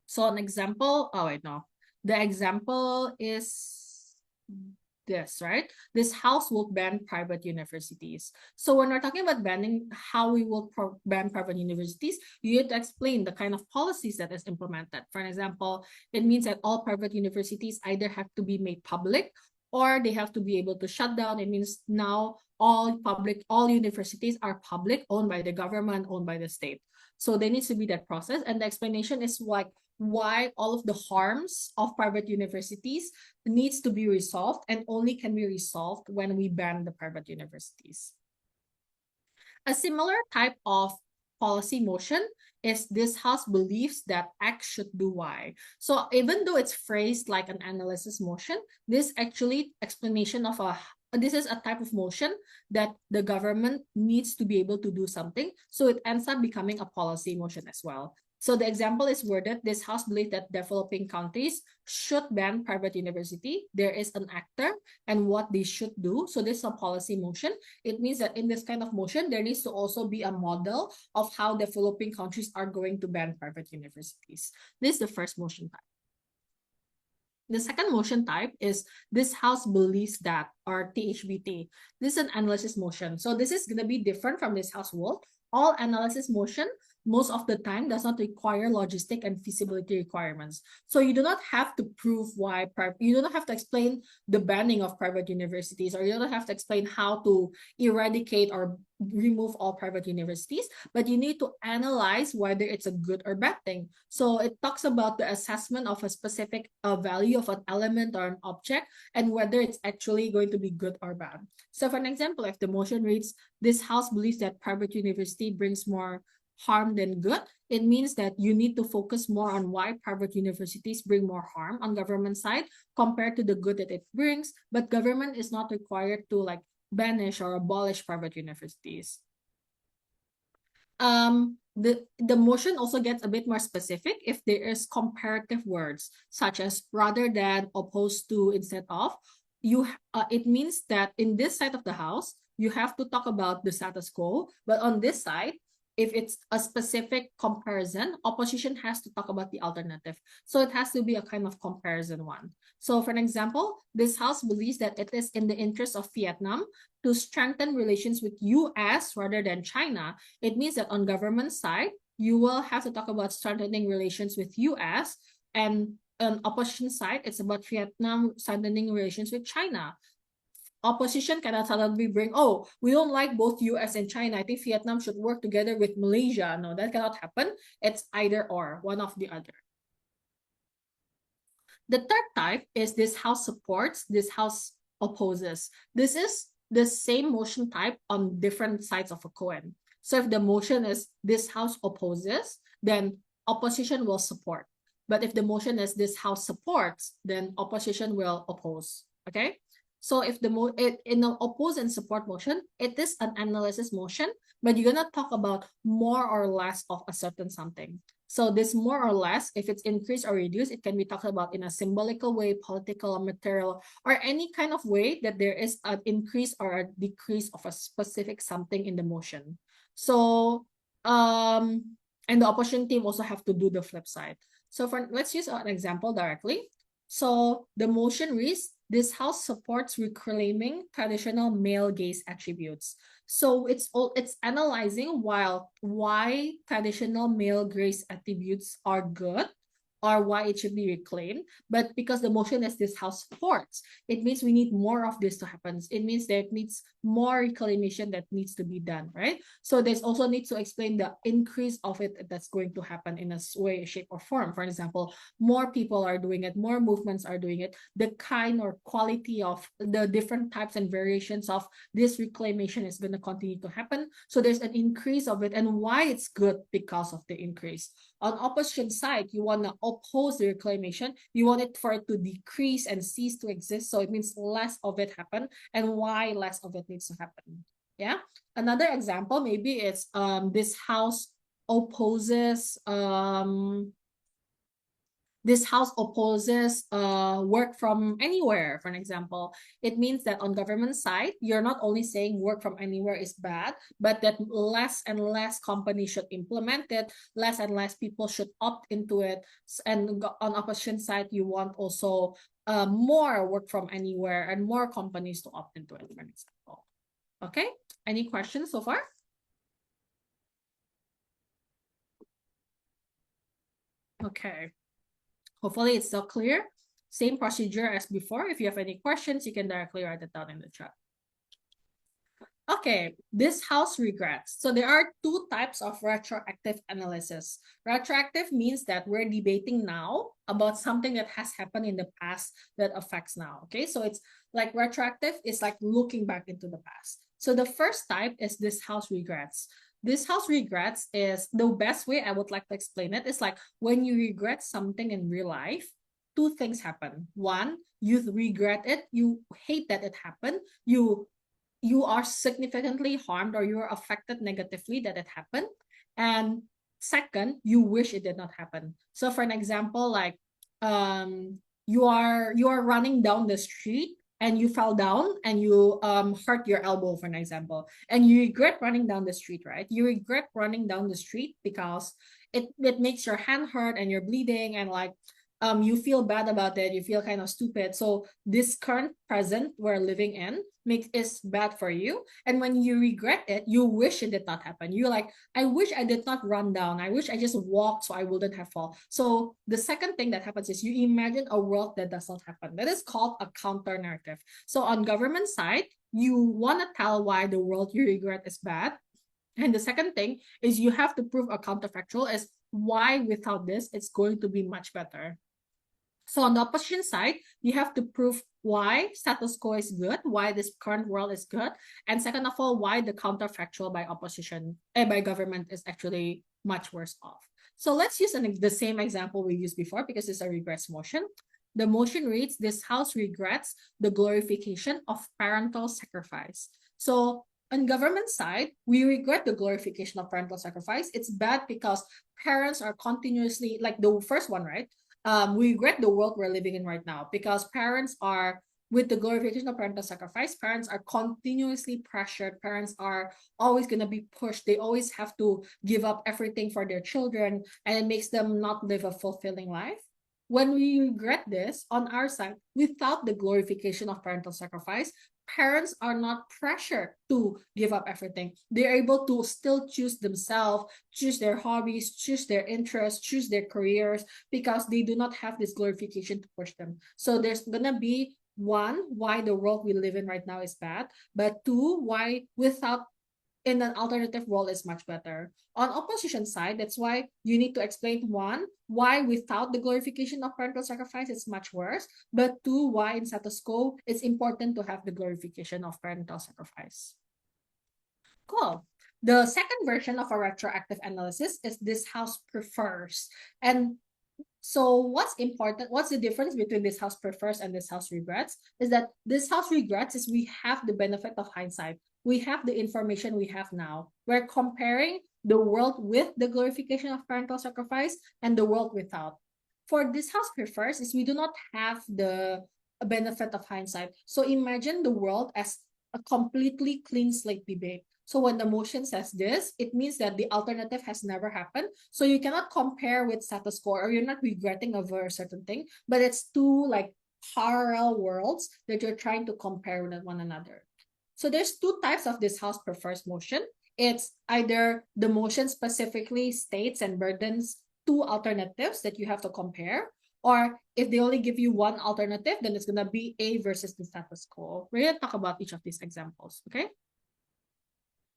So an example, oh wait, no. The example is this, right? This house will ban private universities. So when we're talking about banning, how we will ban private universities, you have to explain the kind of policies that is implemented. For example, it means that all private universities either have to be made public or they have to be able to shut down. It means now all universities are public, owned by the government, owned by the state. So there needs to be that process. And the explanation is like why all of the harms of private universities needs to be resolved and only can be resolved when we ban the private universities. A similar type of policy motion is this house believes that X should do Y. So even though it's phrased like an analysis motion, this actually explanation of this is a type of motion that the government needs to be able to do something. So it ends up becoming a policy motion as well. So the example is worded, this house believes that developing countries should ban private university. There is an actor and what they should do. So this is a policy motion. It means that in this kind of motion, there needs to also be a model of how developing countries are going to ban private universities. This is the first motion type. The second motion type is this house believes that, or THBT. This is an analysis motion. So this is going to be different from this house rule. All analysis motion most of the time does not require logistic and feasibility requirements. So you do not have to prove why, you do not have to explain the banning of private universities, or you don't have to explain how to eradicate or remove all private universities, but you need to analyze whether it's a good or bad thing. So it talks about the assessment of a specific value of an element or an object and whether it's actually going to be good or bad. So for an example, if the motion reads, this house believes that private university brings more harm than good, it means that you need to focus more on why private universities bring more harm on government side compared to the good that it brings, but government is not required to like banish or abolish private universities. The motion also gets a bit more specific if there is comparative words such as rather than, opposed to, instead of. It means that in this side of the house you have to talk about the status quo, but on this side, if it's a specific comparison, opposition has to talk about the alternative. So it has to be a kind of comparison one. So for an example, this house believes that it is in the interest of Vietnam to strengthen relations with US rather than China. It means that on government side, you will have to talk about strengthening relations with US, and on opposition side, it's about Vietnam strengthening relations with China. Opposition cannot suddenly bring, oh, we don't like both US and China, I think Vietnam should work together with Malaysia. No, that cannot happen. It's either or, one of the other. The third type is this house supports, this house opposes. This is the same motion type on different sides of a coin. So if the motion is this house opposes, then opposition will support. But if the motion is this house supports, then opposition will oppose. Okay? So if in an oppose and support motion, it is an analysis motion, but you're gonna talk about more or less of a certain something. So this more or less, if it's increased or reduced, it can be talked about in a symbolical way, political, material, or any kind of way that there is an increase or a decrease of a specific something in the motion. So, and the opposition team also have to do the flip side. So let's use an example directly. So the motion reads, this house supports reclaiming traditional male gaze attributes. So it's analyzing why traditional male gaze attributes are good or why it should be reclaimed. But because the motion is this house supports, it means we need more of this to happen. It means there needs more reclamation that needs to be done, right? So there's also needs to explain the increase of it that's going to happen in a way, shape, or form. For example, more people are doing it, more movements are doing it, the kind or quality of the different types and variations of this reclamation is going to continue to happen. So there's an increase of it, and why it's good because of the increase. On opposition side, you want to oppose the reclamation. You want it for it to decrease and cease to exist. So it means less of it happen, and why less of it needs to happen. Yeah. Another example, maybe it's this house opposes work from anywhere, for an example. It means that on government side, you're not only saying work from anywhere is bad, but that less and less companies should implement it, less and less people should opt into it. And on opposition side, you want also more work from anywhere and more companies to opt into it, for an example. Okay, any questions so far? Okay. Hopefully it's still clear. Same procedure as before. If you have any questions, you can directly write it down in the chat. Okay, this house regrets. So there are two types of retroactive analysis. Retroactive means that we're debating now about something that has happened in the past that affects now. Okay, so it's like retroactive is like looking back into the past. So the first type is this house regrets. This house regrets is the best way I would like to explain it is like when you regret something in real life, two things happen. One, you regret it, you hate that it happened, you are significantly harmed or you are affected negatively that it happened. And second, you wish it did not happen. So for an example, like you are running down the street and you fell down and you hurt your elbow, for an example, and you regret running down the street, right? You regret running down the street because it makes your hand hurt and you're bleeding and like you feel bad about it, you feel kind of stupid. So this current present we're living in is bad for you. And when you regret it, you wish it did not happen. You're like, I wish I did not run down. I wish I just walked so I wouldn't have fall. So the second thing that happens is you imagine a world that does not happen. That is called a counter narrative. So on government side, you want to tell why the world you regret is bad. And the second thing is you have to prove a counterfactual is why without this, it's going to be much better. So on the opposition side, you have to prove why status quo is good, why this current world is good, and second of all, why the counterfactual by opposition and by government is actually much worse off. So let's use the same example we used before because it's a regrets motion. The motion reads, this house regrets the glorification of parental sacrifice. So on government side, we regret the glorification of parental sacrifice. It's bad because parents are continuously, like the first one, right? We regret the world we're living in right now because parents are, with the glorification of parental sacrifice, parents are continuously pressured. Parents are always going to be pushed. They always have to give up everything for their children, and it makes them not live a fulfilling life. When we regret this on our side, without the glorification of parental sacrifice, parents are not pressured to give up everything. They're able to still choose themselves, choose their hobbies, choose their interests, choose their careers, because they do not have this glorification to push them. So there's gonna be one, why the world we live in right now is bad, but two, why without in an alternative world is much better. On opposition side, that's why you need to explain one, why without the glorification of parental sacrifice it's much worse, but two, why in status quo it's important to have the glorification of parental sacrifice. Cool. The second version of a retroactive analysis is this house prefers. And so what's important, what's the difference between this house prefers and this house regrets is that this house regrets is we have the benefit of hindsight. We have the information we have now. We're comparing the world with the glorification of parental sacrifice and the world without. For this house prefers is we do not have the benefit of hindsight. So imagine the world as a completely clean slate debate. So when the motion says this, it means that the alternative has never happened. So you cannot compare with status quo, or you're not regretting over a certain thing, but it's two like parallel worlds that you're trying to compare with one another. So there's two types of this house prefers motion. It's either the motion specifically states and burdens two alternatives that you have to compare, or if they only give you one alternative, then it's gonna be A versus the status quo. We're gonna talk about each of these examples, okay?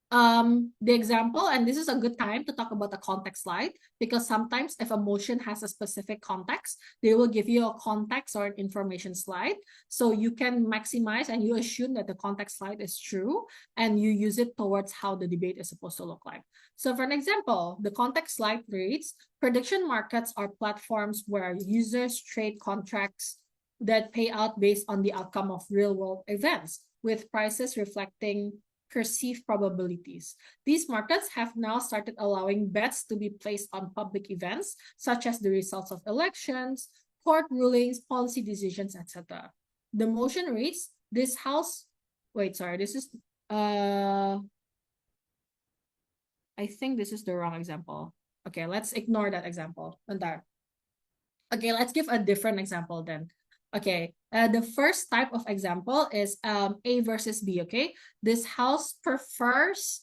The example, and this is a good time to talk about the context slide, because sometimes if a motion has a specific context, they will give you a context or an information slide. So you can maximize and you assume that the context slide is true and you use it towards how the debate is supposed to look like. So for an example, the context slide reads, prediction markets are platforms where users trade contracts that pay out based on the outcome of real world events, with prices reflecting perceived probabilities. These markets have now started allowing bets to be placed on public events, such as the results of elections, court rulings, policy decisions, etc. The motion reads, this house, wait, sorry, this is, I think this is the wrong example. Okay, let's ignore that example. Okay, let's give a different example then. Okay, the first type of example is A versus B, okay? This house prefers,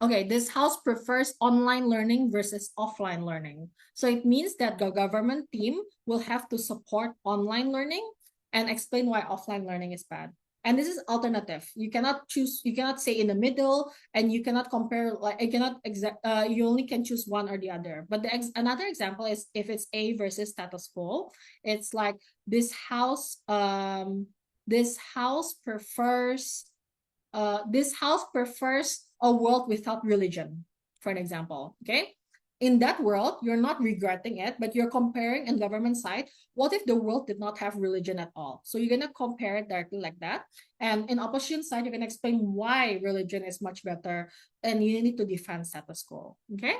this house prefers online learning versus offline learning. So it means that the government team will have to support online learning and explain why offline learning is bad. And this is alternative. You cannot choose, you cannot say in the middle, and you cannot compare, like you only can choose one or the other. But another example is if it's A versus status quo, it's like this house prefers a world without religion, for an example, okay? In that world, you're not regretting it, but you're comparing on government side, what if the world did not have religion at all? So you're gonna compare it directly like that. And in opposition side, you're gonna explain why religion is much better and you need to defend status quo, okay?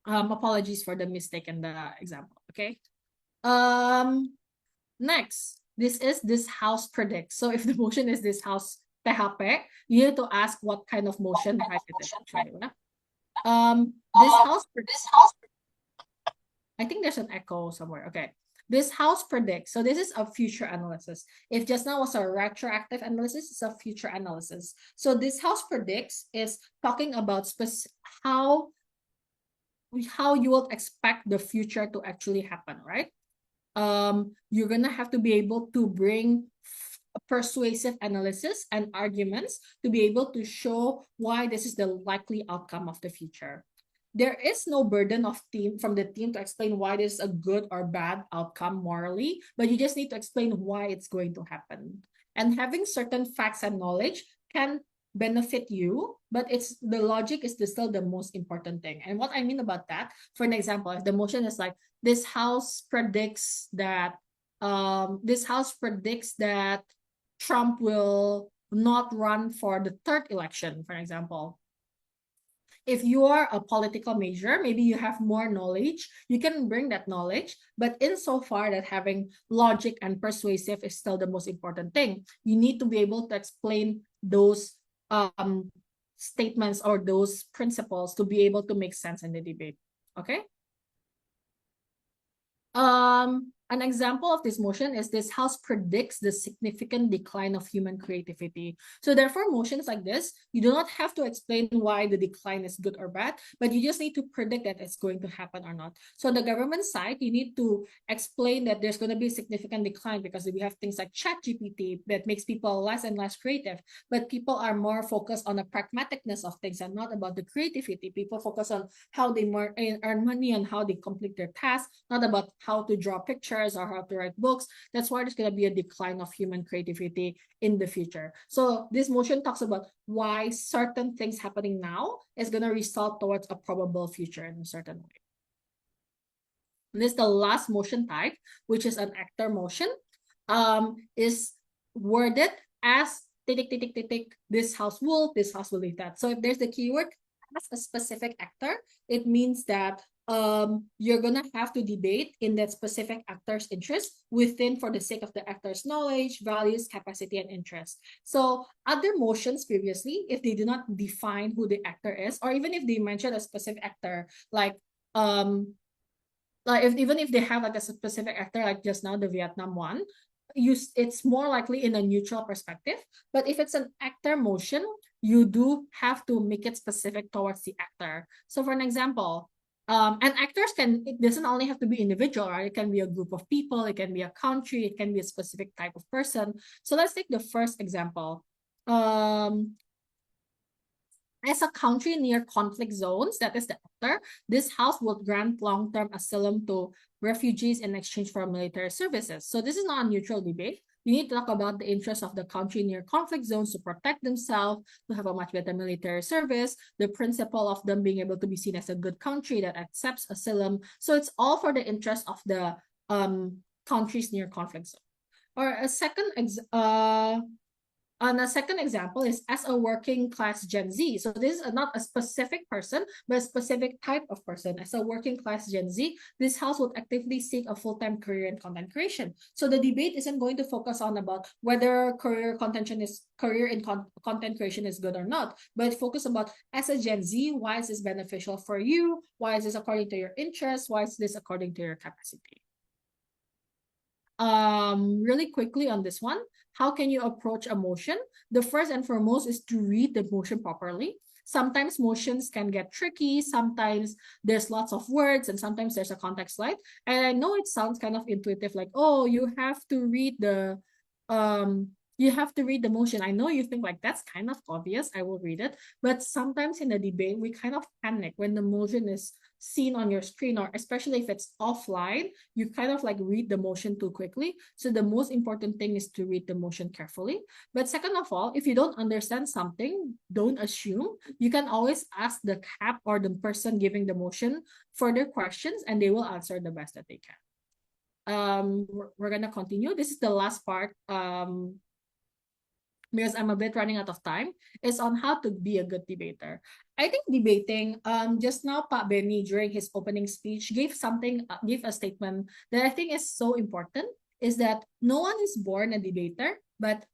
Apologies for the mistake in the example, okay? Next, this house predicts. So if the motion is this house THP, you need to ask what kind of motion type it is actually. This house predicts. I think there's an echo somewhere. Okay. This house predicts. So this is a future analysis. If just now was a retroactive analysis, it's a future analysis. So this house predicts is talking about how you would expect the future to actually happen, right? You're gonna have to be able to bring persuasive analysis and arguments to be able to show why this is the likely outcome of the future. There is no burden from the team to explain why this is a good or bad outcome morally, but you just need to explain why it's going to happen. And having certain facts and knowledge can benefit you, but the logic is still the most important thing. And what I mean about that, for an example, if the motion is like, this house predicts that Trump will not run for the third election, for example. If you are a political major, maybe you have more knowledge, you can bring that knowledge, but insofar that having logic and persuasive is still the most important thing, you need to be able to explain those statements or those principles to be able to make sense in the debate, okay? An example of this motion is this house predicts the significant decline of human creativity. So therefore, motions like this, you do not have to explain why the decline is good or bad, but you just need to predict that it's going to happen or not. So on the government side, you need to explain that there's going to be a significant decline because we have things like ChatGPT that makes people less and less creative, but people are more focused on the pragmaticness of things and not about the creativity. People focus on how they earn money and how they complete their tasks, not about how to draw pictures or how to write books. That's why there's going to be a decline of human creativity in the future. So this motion talks about why certain things happening now is going to result towards a probable future in a certain way. And this is the last motion type, which is an actor motion, is worded as this house will leave that. So if there's the keyword as a specific actor, it means that you're gonna have to debate in that specific actor's interest for the sake of the actor's knowledge, values, capacity, and interest. So other motions previously, if they do not define who the actor is, or even if they mention a specific actor, like even if they have like a specific actor, like just now the Vietnam one, it's more likely in a neutral perspective. But if it's an actor motion, you do have to make it specific towards the actor. So for an example, and actors it doesn't only have to be individual, right? It can be a group of people, it can be a country, it can be a specific type of person. So let's take the first example. As a country near conflict zones, that is the actor, this house would grant long-term asylum to refugees in exchange for military services. So this is not a neutral debate. You need to talk about the interests of the country near conflict zones to protect themselves, to have a much better military service, the principle of them being able to be seen as a good country that accepts asylum. So it's all for the interest of the countries near conflict zone. Or a second And a second example is as a working class Gen Z. So this is not a specific person, but a specific type of person. As a working class Gen Z, this house would actively seek a full-time career in content creation. So the debate isn't going to focus on about whether career in content creation is good or not, but focus about as a Gen Z, why is this beneficial for you? Why is this according to your interests? Why is this according to your capacity? Really quickly on this one, how can you approach a motion? The first and foremost is to read the motion properly. Sometimes motions can get tricky, sometimes there's lots of words, and sometimes there's a context slide. And I know it sounds kind of intuitive, like, oh, you have to read the motion. I know you think like that's kind of obvious, I will read it. But sometimes in the debate, we kind of panic when the motion is seen on your screen, or especially if it's offline, you kind of like read the motion too quickly. So the most important thing is to read the motion carefully. But second of all, if you don't understand something, don't assume. You can always ask the CAP or the person giving the motion further questions, and they will answer the best that they can. We're gonna continue. This is the last part. Because I'm a bit running out of time, is on how to be a good debater. I think debating, just now Pak Benny during his opening speech gave a statement that I think is so important, is that no one is born a debater, but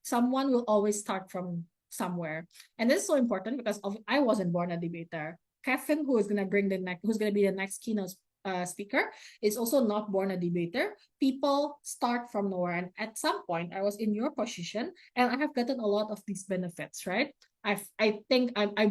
someone will always start from somewhere. And this is so important because I wasn't born a debater. Kevin, who's gonna be the next keynote speaker, is also not born a debater. People start from nowhere, and at some point I was in your position and I have gotten a lot of these benefits, right? I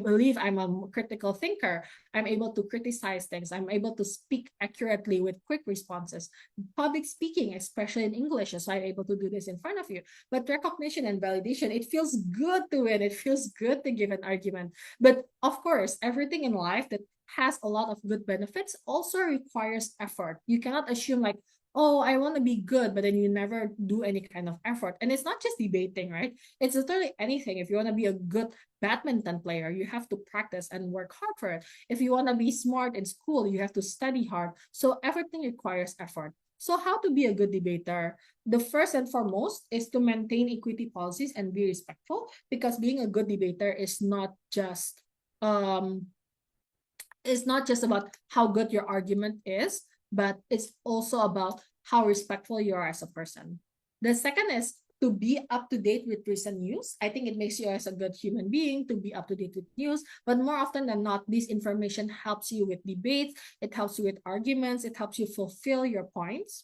believe I'm a critical thinker. I'm able to criticize things. I'm able to speak accurately with quick responses. Public speaking, especially in English, so I'm able to do this in front of you. But recognition and validation, it feels good to win. It feels good to give an argument. But of course, everything in life that has a lot of good benefits also requires effort. You cannot assume like, oh, I want to be good, but then you never do any kind of effort. And it's not just debating, right? It's literally anything. If you want to be a good badminton player, you have to practice and work hard for it. If you want to be smart in school, you have to study hard. So everything requires effort. So how to be a good debater? The first and foremost is to maintain equity policies and be respectful, because being a good debater is not just about how good your argument is, but it's also about how respectful you are as a person. The second is to be up to date with recent news. I think it makes you as a good human being to be up to date with news, but more often than not, this information helps you with debates, it helps you with arguments, it helps you fulfill your points.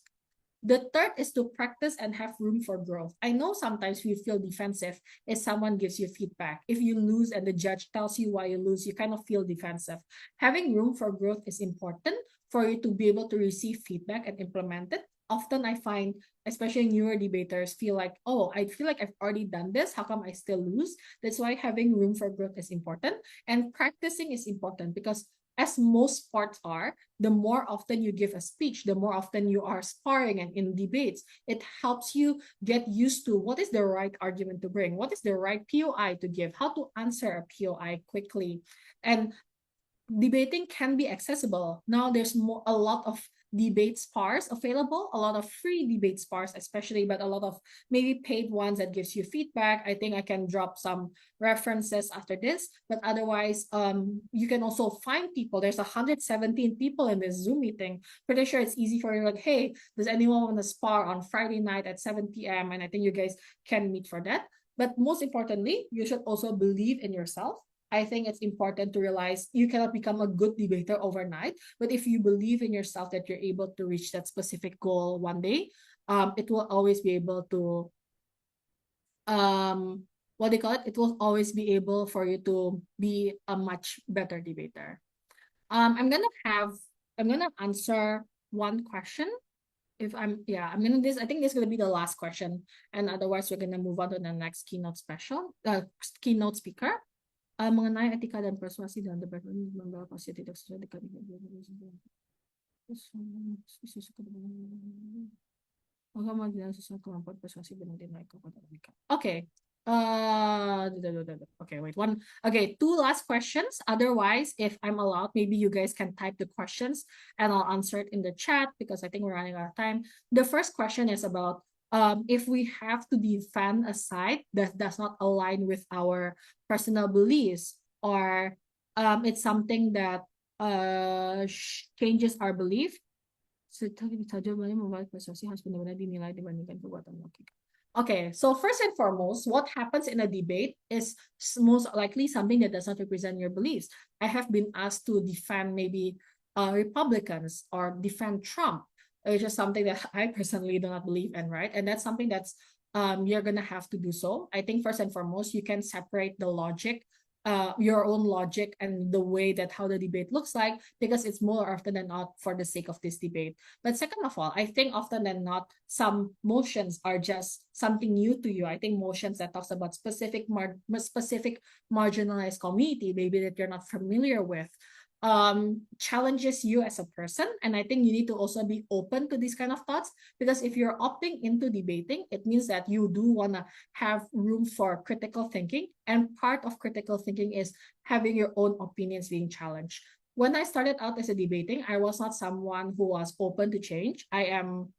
The third is to practice and have room for growth. I know sometimes we feel defensive if someone gives you feedback. If you lose and the judge tells you why you lose, you kind of feel defensive. Having room for growth is important for you to be able to receive feedback and implement it. Often I find, especially newer debaters, feel like, oh, I feel like I've already done this. How come I still lose? That's why having room for growth is important. And practicing is important because as most sports are, the more often you give a speech, the more often you are sparring and in debates, it helps you get used to what is the right argument to bring, what is the right POI to give, how to answer a POI quickly. And debating can be accessible. Now there's a lot of debate spars available, a lot of free debate spars especially, but a lot of maybe paid ones that gives you feedback. I think I can drop some references after this, but otherwise you can also find people. There's 117 people in this Zoom meeting. Pretty sure it's easy for you, like, hey, does anyone want to spar on Friday night at 7 p.m. and I think you guys can meet for that. But most importantly, you should also believe in yourself. I think it's important to realize you cannot become a good debater overnight, but if you believe in yourself that you're able to reach that specific goal one day, it will always be able to, what they call it? It will always be able for you to be a much better debater. I'm gonna answer one question. I think this is gonna be the last question, and otherwise we're gonna move on to the next keynote speaker. Mengenai etika dan persuasi dalam debat membawa posisi tidak sesuai dengan kemampuan persuasi benar naik kepada mereka. Okay. Okay, wait. Two last questions. Otherwise, if I'm allowed, maybe you guys can type the questions and I'll answer it in the chat because I think we're running out of time. The first question is about if we have to defend a side that does not align with our personal beliefs, or it's something that changes our belief. Okay, so first and foremost, what happens in a debate is most likely something that does not represent your beliefs. I have been asked to defend maybe Republicans or defend Trump, which is something that I personally do not believe in, right? And that's something that's you're gonna have to do so. I think first and foremost, you can separate the logic, your own logic and the way that how the debate looks like, because it's more often than not for the sake of this debate. But second of all, I think often than not, some motions are just something new to you. I think motions that talks about specific marginalized community, maybe that you're not familiar with, challenges you as a person. And I think you need to also be open to these kind of thoughts, because if you're opting into debating, it means that you do want to have room for critical thinking. And part of critical thinking is having your own opinions being challenged. When I started out as a debating, I was not someone who was open to change. I am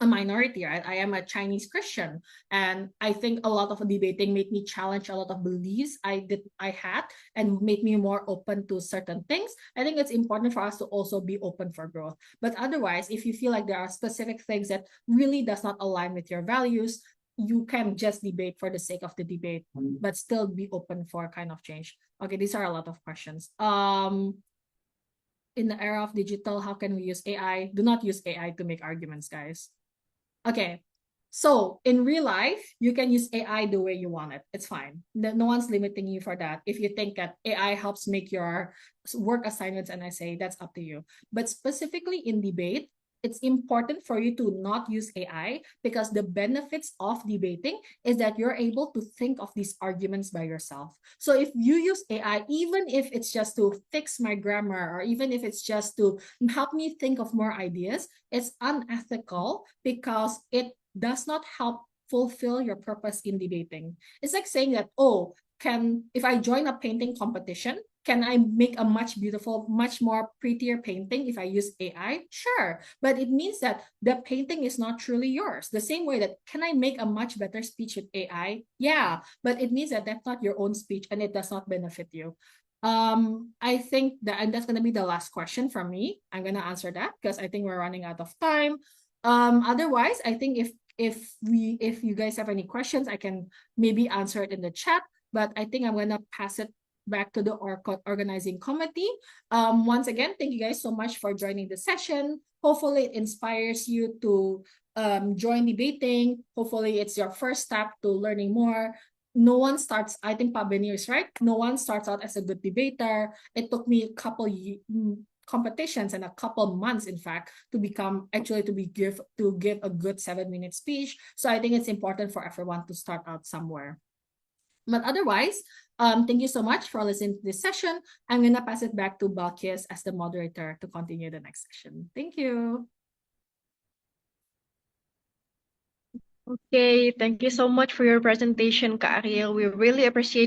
a minority, right? I am a Chinese Christian, and I think a lot of debating made me challenge a lot of beliefs I had, and made me more open to certain things. I think it's important for us to also be open for growth. But otherwise, if you feel like there are specific things that really does not align with your values, you can just debate for the sake of the debate, but still be open for kind of change. Okay, these are a lot of questions. In the era of digital, how can we use AI? Do not use AI to make arguments, guys. Okay, so in real life, you can use AI the way you want it. It's fine. No one's limiting you for that. If you think that AI helps make your work assignments and essay, that's up to you. But specifically in debate, it's important for you to not use AI, because the benefits of debating is that you're able to think of these arguments by yourself. So if you use AI, even if it's just to fix my grammar, or even if it's just to help me think of more ideas, it's unethical, because it does not help fulfill your purpose in debating. It's like saying that, oh, if I join a painting competition, can I make a much more prettier painting if I use AI? Sure, but it means that the painting is not truly yours. The same way that, can I make a much better speech with AI? Yeah, but it means that that's not your own speech, and it does not benefit you. I think that, and that's gonna be the last question from me. I'm gonna answer that because I think we're running out of time. Otherwise, I think if you guys have any questions, I can maybe answer it in the chat. But I think I'm gonna pass it back to the organizing committee. Once again, thank you guys so much for joining the session. Hopefully, it inspires you to join debating. Hopefully, it's your first step to learning more. No one starts, I think Pabini is right, no one starts out as a good debater. It took me a couple competitions and a couple months, in fact, to become to give a good 7-minute speech. So I think it's important for everyone to start out somewhere. But otherwise, thank you so much for listening to this session. I'm gonna pass it back to Balkis as the moderator to continue the next session. Thank you. Okay, thank you so much for your presentation, Ka Ariel. We really appreciate